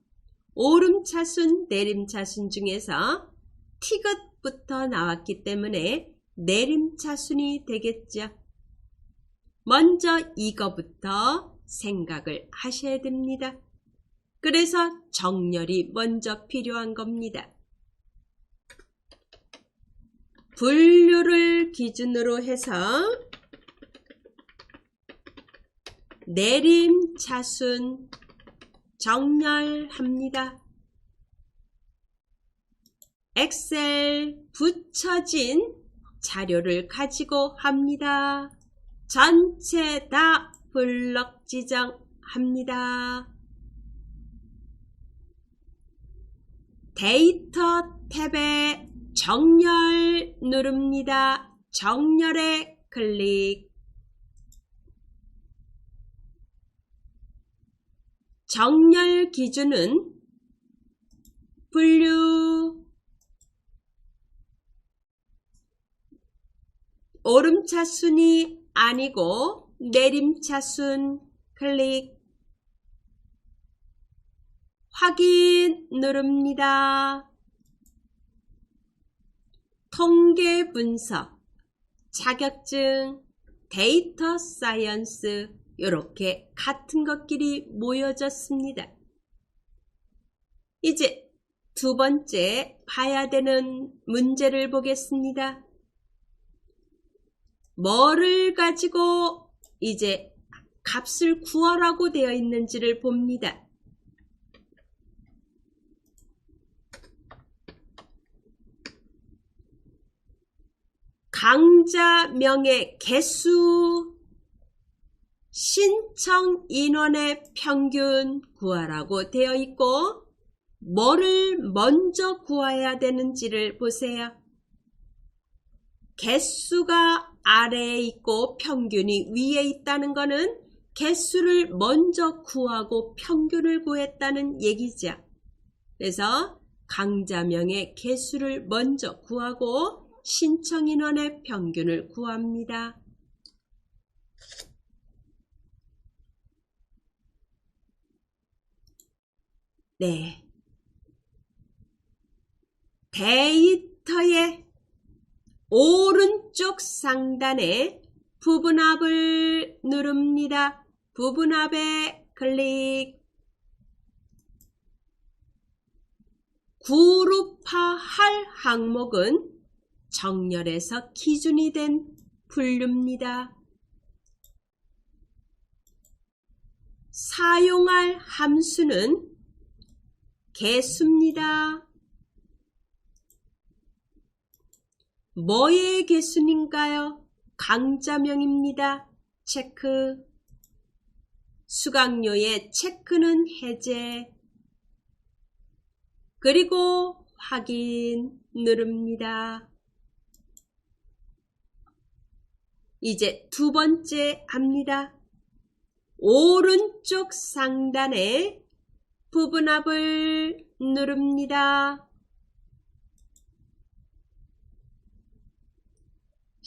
오름차순, 내림차순 중에서 티귿부터 나왔기 때문에 내림차순이 되겠죠. 먼저 이거부터 생각을 하셔야 됩니다. 그래서 정렬이 먼저 필요한 겁니다. 분류를 기준으로 해서 내림차순 정렬합니다. 엑셀 붙여진 자료를 가지고 합니다. 전체 다 블럭 지정합니다. 데이터 탭에 정렬 누릅니다. 정렬에 클릭. 정렬 기준은 분류, 오름차순이 아니고 내림차순 클릭. 확인 누릅니다. 통계 분석, 자격증, 데이터 사이언스 이렇게 같은 것끼리 모여졌습니다. 이제 두 번째 봐야 되는 문제를 보겠습니다. 뭐를 가지고 이제 값을 구하라고 되어 있는지를 봅니다. 강좌명의 개수, 신청 인원의 평균 구하라고 되어 있고 뭐를 먼저 구해야 되는지를 보세요. 개수가 아래에 있고 평균이 위에 있다는 것은 개수를 먼저 구하고 평균을 구했다는 얘기죠. 그래서 강좌명의 개수를 먼저 구하고 신청 인원의 평균을 구합니다. 네. 데이터의 오른쪽 상단에 부분합을 누릅니다. 부분합에 클릭. 그룹화할 항목은 정렬에서 기준이 된 분류입니다. 사용할 함수는 개수입니다. 뭐의 개수인가요? 강좌명입니다. 체크. 수강료의 체크는 해제. 그리고 확인 누릅니다. 이제 두 번째 합니다. 오른쪽 상단에 부분합을 누릅니다.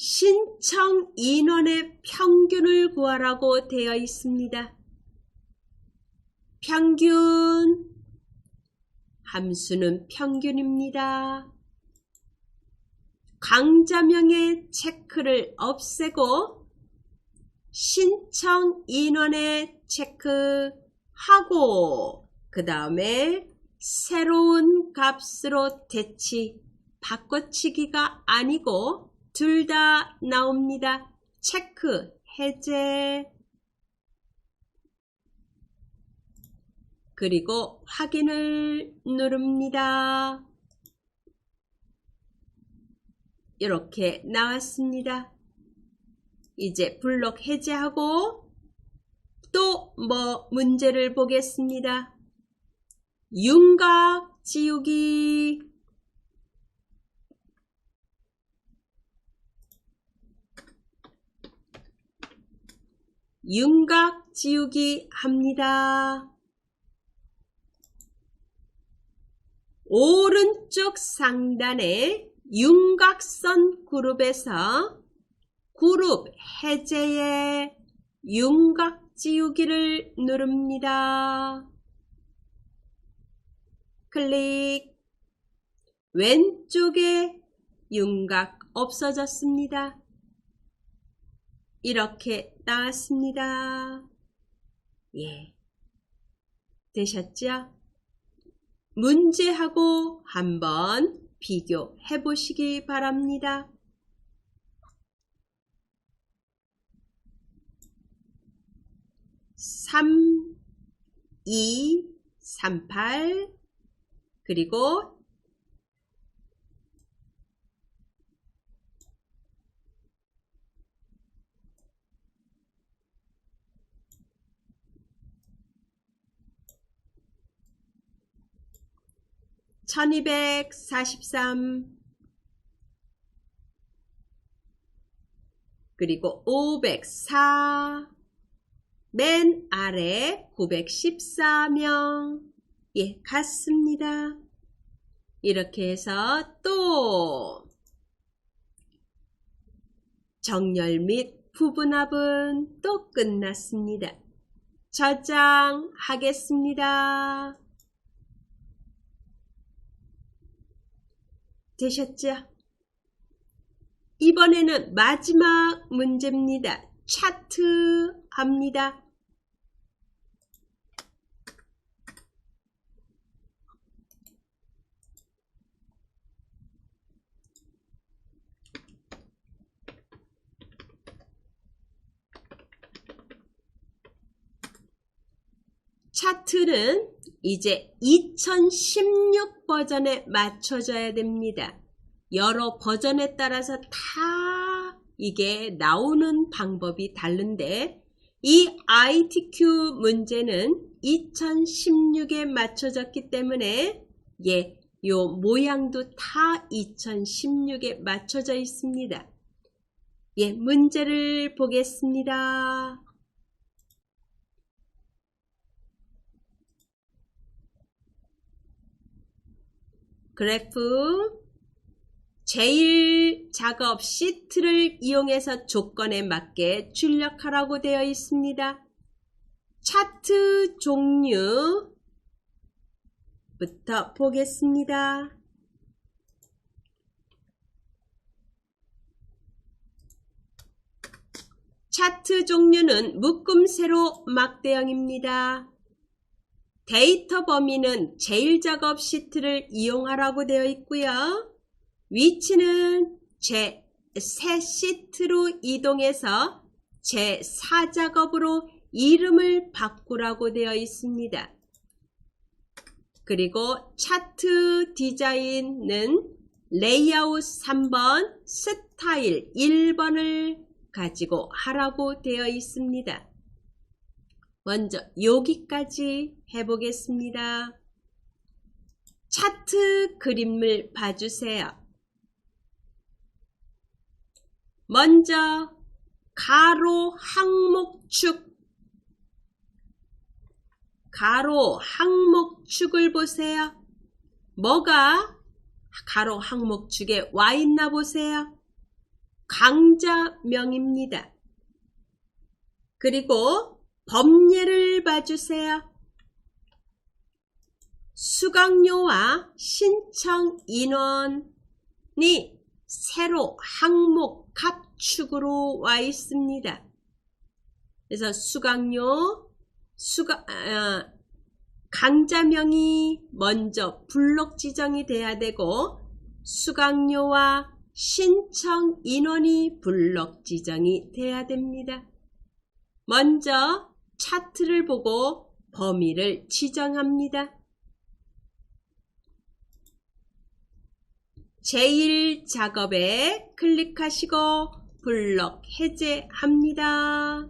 신청 인원의 평균을 구하라고 되어 있습니다. 평균, 함수는 평균입니다. 강좌명의 체크를 없애고 신청 인원의 체크하고 그 다음에 새로운 값으로 대치, 바꿔치기가 아니고 둘 다 나옵니다. 체크, 해제. 그리고 확인을 누릅니다. 이렇게 나왔습니다. 이제 블록 해제하고 또 뭐 문제를 보겠습니다. 윤곽 지우기. 윤곽 지우기 합니다. 오른쪽 상단에 윤곽선 그룹에서 그룹 해제에 윤곽 지우기를 누릅니다. 클릭. 왼쪽에 윤곽 없어졌습니다. 이렇게 나왔습니다. 예. 되셨죠? 문제하고 한번 비교해 보시기 바랍니다. (3, 2, 38) 그리고 (1243) 그리고 (504) 맨 아래 914명. 예, 같습니다. 이렇게 해서 또 정렬 및 부분합은 또 끝났습니다. 저장하겠습니다. 되셨죠? 이번에는 마지막 문제입니다. 차트 합니다. 차트는 이제 2016 버전에 맞춰져야 됩니다. 여러 버전에 따라서 다 이게 나오는 방법이 다른데 이 ITQ 문제는 2016에 맞춰졌기 때문에 예, 요 모양도 다 2016에 맞춰져 있습니다. 예, 문제를 보겠습니다. 그래프 제일 작업 시트를 이용해서 조건에 맞게 출력하라고 되어 있습니다. 차트 종류부터 보겠습니다. 차트 종류는 묶음 세로 막대형입니다. 데이터 범위는 제일 작업 시트를 이용하라고 되어 있고요. 위치는 제3 시트로 이동해서 제4 작업으로 이름을 바꾸라고 되어 있습니다. 그리고 차트 디자인은 레이아웃 3번, 스타일 1번을 가지고 하라고 되어 있습니다. 먼저 여기까지 해보겠습니다. 차트 그림을 봐주세요. 먼저 가로 항목축을 보세요. 뭐가 가로 항목축에 와 있나 보세요. 강좌명입니다. 그리고 범례를 봐주세요. 수강료와 신청 인원이 세로 항목 갑축으로 와 있습니다. 그래서 수강료, 강좌명이 먼저 블록 지정이 돼야 되고 수강료와 신청 인원이 블록 지정이 돼야 됩니다. 먼저 차트를 보고 범위를 지정합니다. 제1작업에 클릭하시고 블록 해제합니다.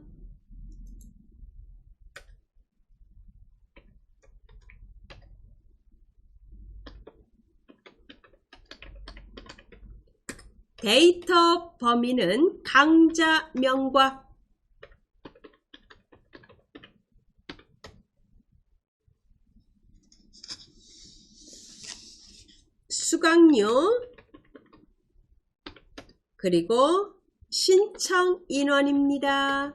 데이터 범위는 강좌명과 수강료 그리고 신청 인원입니다.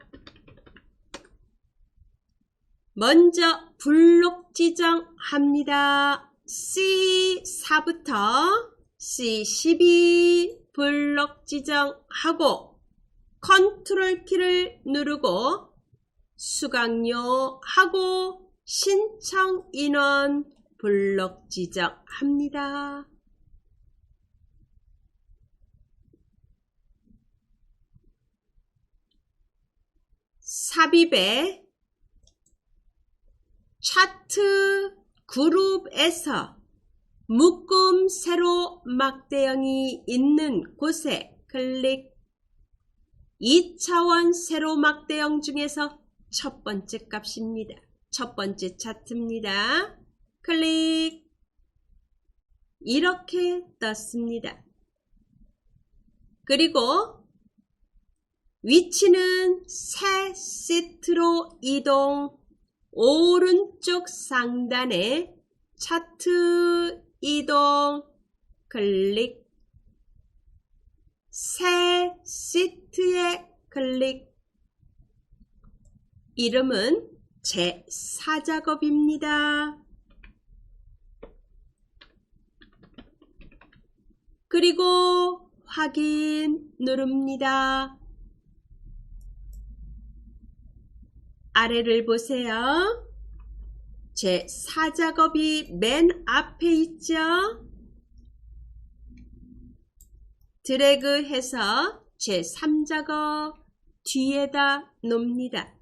먼저 블록 지정합니다. C4부터 C12 블록 지정하고 컨트롤 키를 누르고 수강료하고 신청 인원 블록 지정합니다. 삽입에 차트 그룹에서 묶음 세로 막대형이 있는 곳에 클릭. 2차원 세로 막대형 중에서 첫 번째 값입니다. 첫 번째 차트입니다. 클릭. 이렇게 떴습니다. 그리고 위치는 새 시트로 이동. 오른쪽 상단에 차트 이동 클릭. 새 시트에 클릭. 이름은 제4작업입니다. 그리고 확인 누릅니다. 아래를 보세요. 제4작업이 맨 앞에 있죠? 드래그해서 제3작업 뒤에다 놓습니다.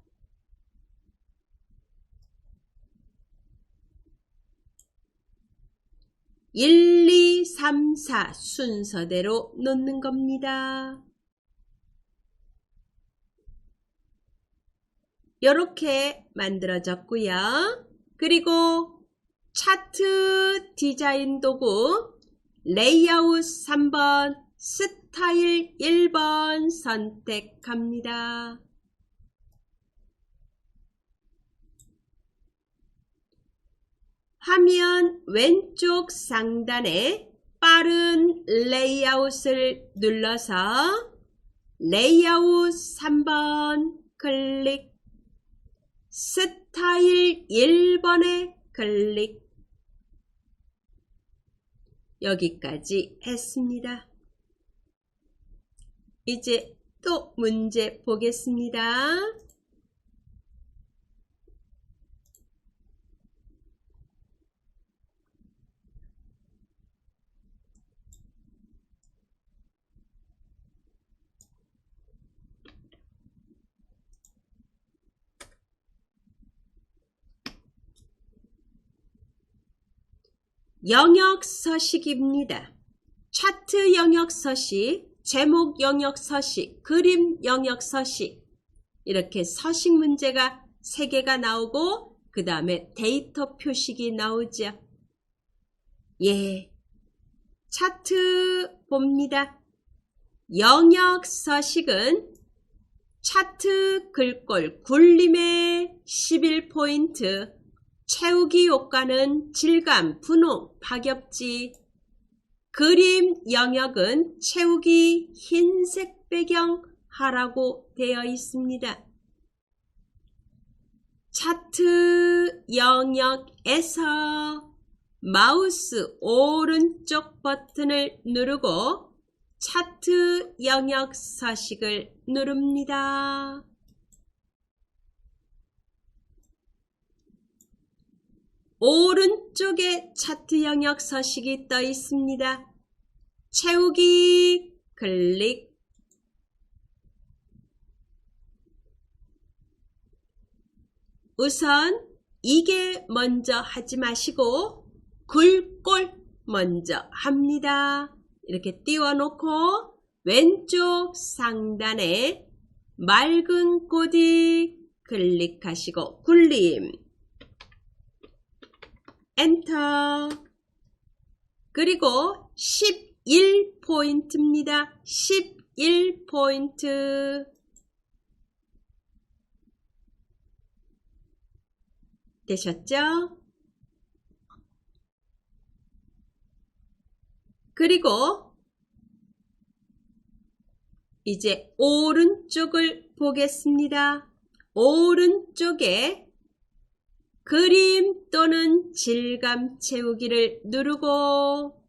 (1, 2, 3, 4) 순서대로 놓는 겁니다. 이렇게 만들어졌고요. 그리고 차트 디자인 도구 레이아웃 3번, 스타일 1번 선택합니다. 화면 왼쪽 상단에 빠른 레이아웃을 눌러서 레이아웃 3번 클릭. 스타일 1번에 클릭. 여기까지 했습니다. 이제 또 문제 보겠습니다. 영역 서식입니다. 차트 영역 서식, 제목 영역 서식, 그림 영역 서식, 이렇게 서식 문제가 3개가 나오고 그 다음에 데이터 표식이 나오죠. 예, 차트 봅니다. 영역 서식은 차트 글꼴 굴림의 11포인트, 채우기 효과는 질감, 분홍, 파겹지. 그림 영역은 채우기 흰색 배경 하라고 되어 있습니다. 차트 영역에서 마우스 오른쪽 버튼을 누르고 차트 영역 서식을 누릅니다. 오른쪽에 차트 영역 서식이 떠 있습니다. 채우기 클릭. 우선 이게 먼저 하지 마시고 굴골 먼저 합니다. 이렇게 띄워놓고 왼쪽 상단에 맑은 꼬디 클릭하시고 굴림 엔터. 그리고 11포인트입니다. 11포인트. 되셨죠? 그리고 이제 오른쪽을 보겠습니다. 오른쪽에 그림 또는 질감 채우기를 누르고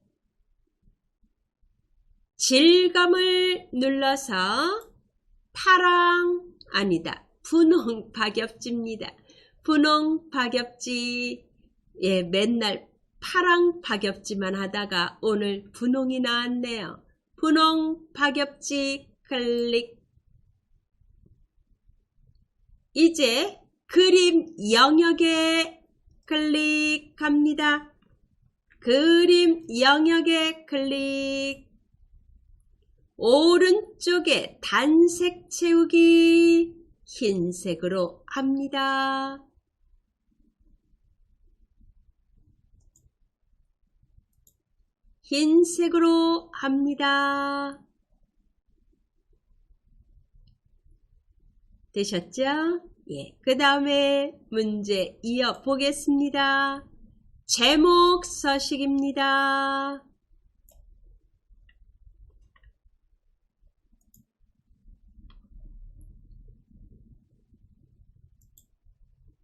질감을 눌러서 파랑 아니다. 분홍 박엽지입니다. 분홍 박엽지. 예, 맨날 파랑 박엽지만 하다가 오늘 분홍이 나왔네요. 분홍 박엽지 클릭. 이제 그림 영역에 클릭합니다. 그림 영역에 클릭. 오른쪽에 단색 채우기 흰색으로 합니다. 흰색으로 합니다. 되셨죠? 예. 그 다음에 문제 이어 보겠습니다. 제목 서식입니다.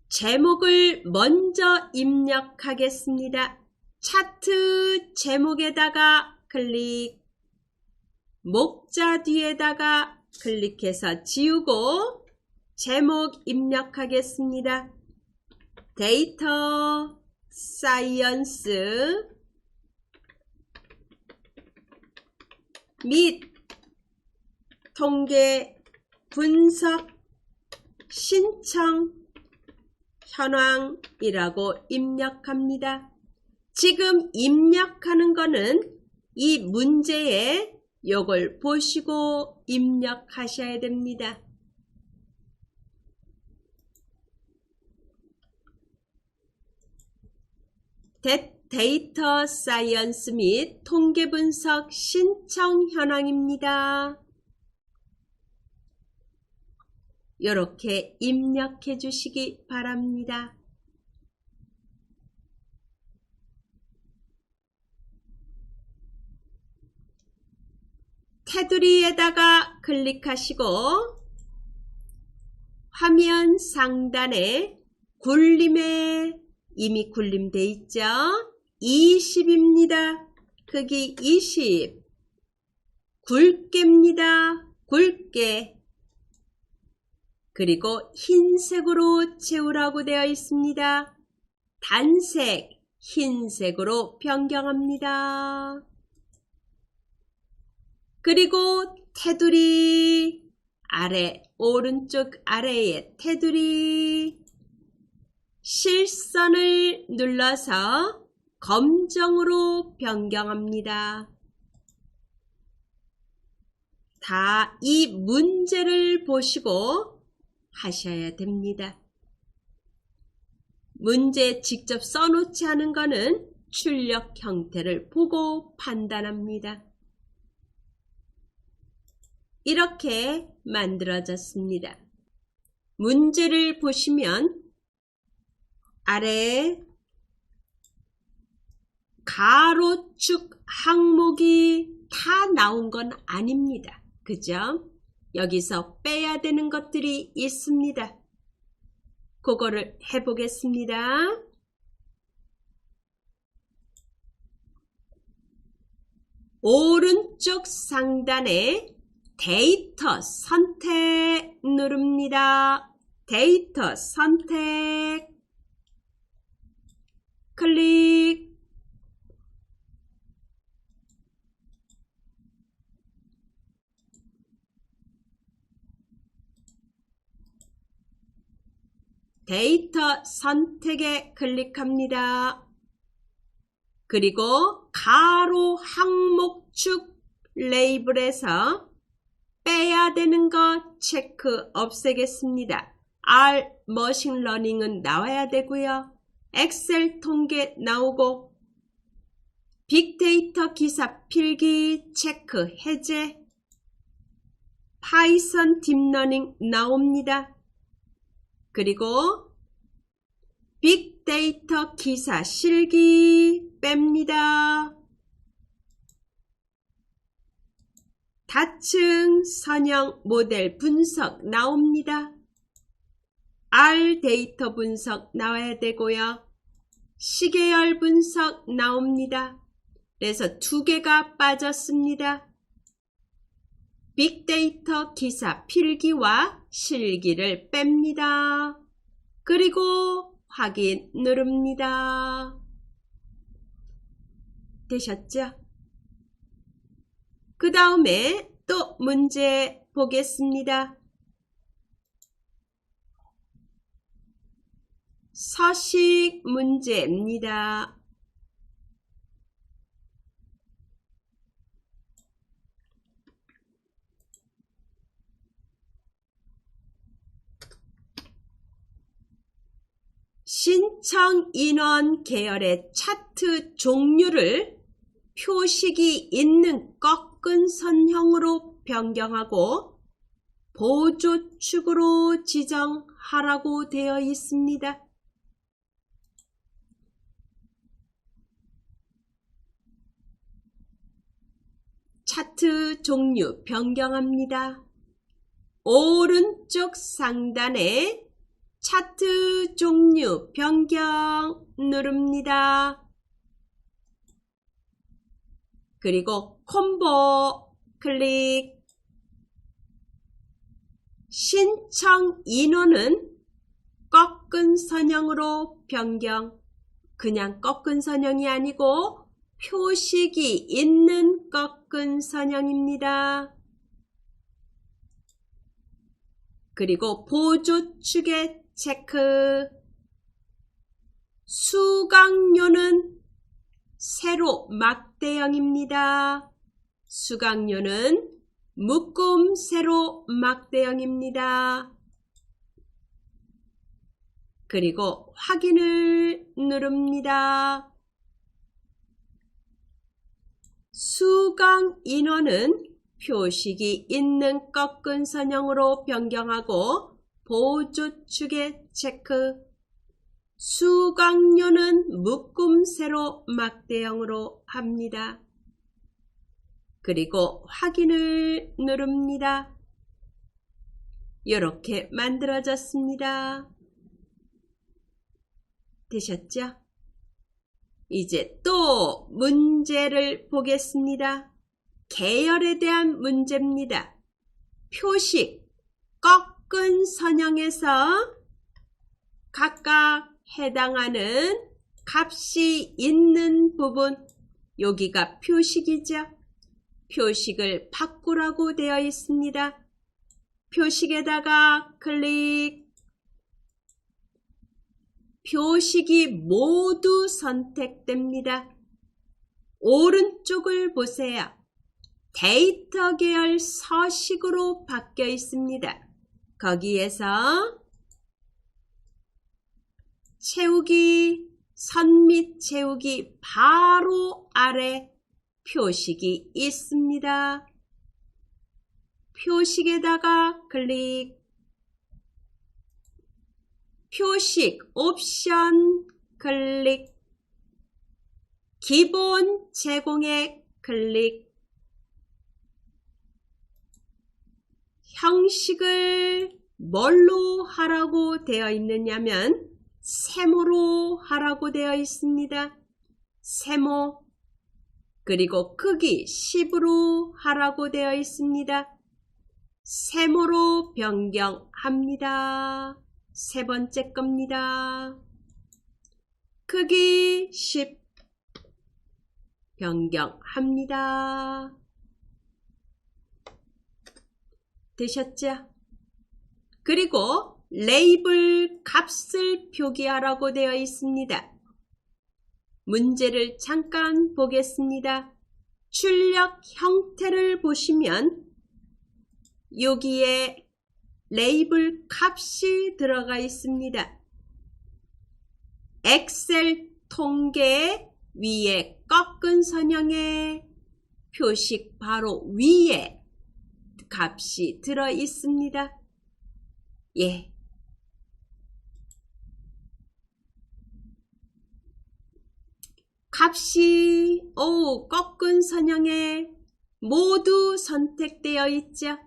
제목을 먼저 입력하겠습니다. 차트 제목에다가 클릭, 목자 뒤에다가 클릭해서 지우고 제목 입력하겠습니다. 데이터 사이언스 및 통계 분석 신청 현황이라고 입력합니다. 지금 입력하는 거는 이 문제에 요걸 보시고 입력하셔야 됩니다. 데이터 사이언스 및 통계 분석 신청 현황입니다. 이렇게 입력해 주시기 바랍니다. 테두리에다가 클릭하시고 화면 상단에 굴림에 이미 굴림돼 있죠? 20입니다. 크기 20. 굵게입니다. 굵게. 그리고 흰색으로 채우라고 되어 있습니다. 단색, 흰색으로 변경합니다. 그리고 테두리 아래, 오른쪽 아래에 테두리 실선을 눌러서 검정으로 변경합니다. 다 이 문제를 보시고 하셔야 됩니다. 문제 직접 써놓지 않은 것은 출력 형태를 보고 판단합니다. 이렇게 만들어졌습니다. 문제를 보시면 아래에 가로축 항목이 다 나온 건 아닙니다. 그죠? 여기서 빼야 되는 것들이 있습니다. 그거를 해보겠습니다. 오른쪽 상단에 데이터 선택 누릅니다. 데이터 선택 클릭. 데이터 선택에 클릭합니다. 그리고 가로 항목축 레이블에서 빼야 되는 거 체크 없애겠습니다. R 머신러닝은 나와야 되고요. 엑셀 통계 나오고 빅데이터 기사 필기 체크 해제, 파이썬 딥러닝 나옵니다. 그리고 빅데이터 기사 실기 뺍니다. 다층 선형 모델 분석 나옵니다. R 데이터 분석 나와야 되고요. 시계열 분석 나옵니다. 그래서 2개가 빠졌습니다. 빅데이터 기사 필기와 실기를 뺍니다. 그리고 확인 누릅니다. 되셨죠? 그 다음에 또 문제 보겠습니다. 서식 문제입니다. 신청 인원 계열의 차트 종류를 표식이 있는 꺾은 선형으로 변경하고 보조축으로 지정하라고 되어 있습니다. 차트 종류 변경합니다. 오른쪽 상단에 차트 종류 변경 누릅니다. 그리고 콤보 클릭. 신청 인원은 꺾은 선형으로 변경. 그냥 꺾은 선형이 아니고 표식이 있는 꺾은 선형입니다. 그리고 보조축에 체크. 수강료는 세로 막대형입니다. 수강료는 묶음 세로 막대형입니다. 그리고 확인을 누릅니다. 수강 인원은 표식이 있는 꺾은 선형으로 변경하고 보조축에 체크. 수강료는 묶음 세로 막대형으로 합니다. 그리고 확인을 누릅니다. 이렇게 만들어졌습니다. 되셨죠? 이제 또 문제를 보겠습니다. 계열에 대한 문제입니다. 표식, 꺾은 선형에서 각각 해당하는 값이 있는 부분, 여기가 표식이죠. 표식을 바꾸라고 되어 있습니다. 표식에다가 클릭. 표식이 모두 선택됩니다. 오른쪽을 보세요. 데이터 계열 서식으로 바뀌어 있습니다. 거기에서 채우기, 선 및 채우기 바로 아래 표식이 있습니다. 표식에다가 클릭. 표식 옵션 클릭. 기본 제공에 클릭. 형식을 뭘로 하라고 되어 있느냐면 세모로 하라고 되어 있습니다. 세모. 그리고 크기 10으로 하라고 되어 있습니다. 세모로 변경합니다. 세 번째 겁니다. 크기 10 변경합니다. 되셨죠? 그리고 레이블 값을 표기하라고 되어 있습니다. 문제를 잠깐 보겠습니다. 출력 형태를 보시면 여기에 레이블 값이 들어가 있습니다. 엑셀 통계 위에 꺾은 선형의 표식 바로 위에 값이 들어 있습니다. 예. 값이 꺾은 선형에 모두 선택되어 있죠.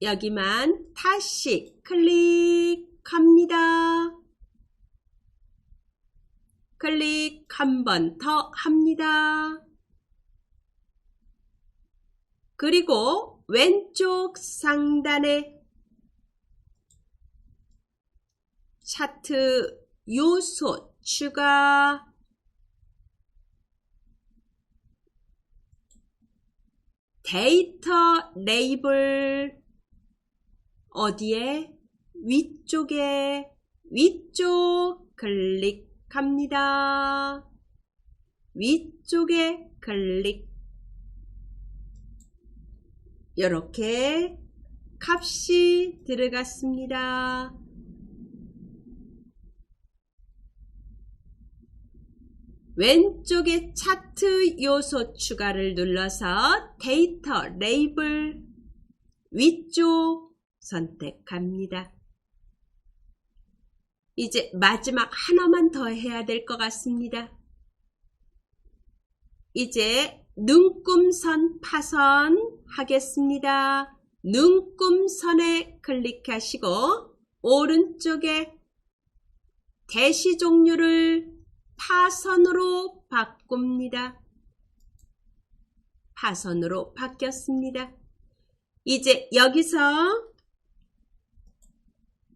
여기만 다시 클릭합니다. 클릭 한 번 더 합니다. 그리고 왼쪽 상단에 차트 요소 추가, 데이터 레이블 어디에? 위쪽에 위쪽 클릭합니다. 위쪽에 클릭. 이렇게 값이 들어갔습니다. 왼쪽에 차트 요소 추가를 눌러서 데이터 레이블 위쪽 선택합니다. 이제 마지막 하나만 더 해야 될 것 같습니다. 이제 눈금선 파선 하겠습니다. 눈금선에 클릭하시고 오른쪽에 대시 종류를 파선으로 바꿉니다. 파선으로 바뀌었습니다. 이제 여기서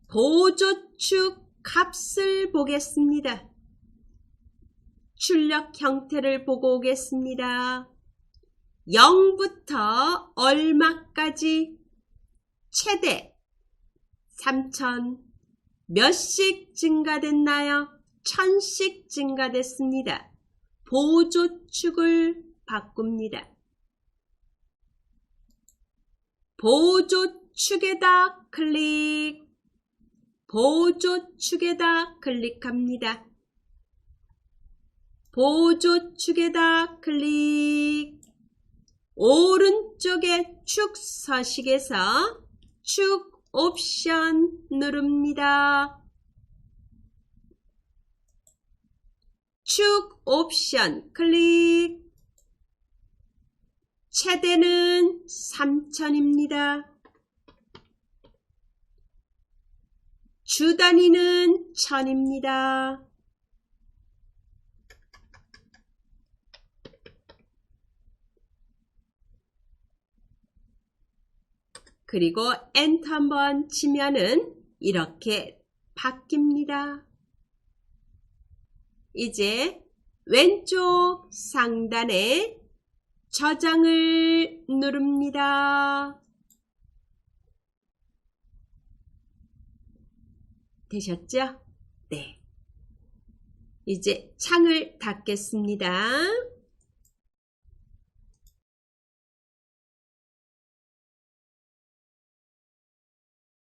보조축 값을 보겠습니다. 출력 형태를 보고 오겠습니다. 0부터 얼마까지 최대 3,000 몇씩 증가됐나요? 1,000씩 증가됐습니다. 보조축을 바꿉니다. 보조축에다 클릭, 보조축에다 클릭합니다. 보조축에다 클릭, 오른쪽에 축 서식에서 축 옵션 누릅니다. 축 옵션 클릭. 최대는 3,000입니다. 주 단위는 1,000입니다. 그리고 엔터 한번 치면은 이렇게 바뀝니다. 이제 왼쪽 상단에 저장을 누릅니다. 되셨죠? 네. 이제 창을 닫겠습니다.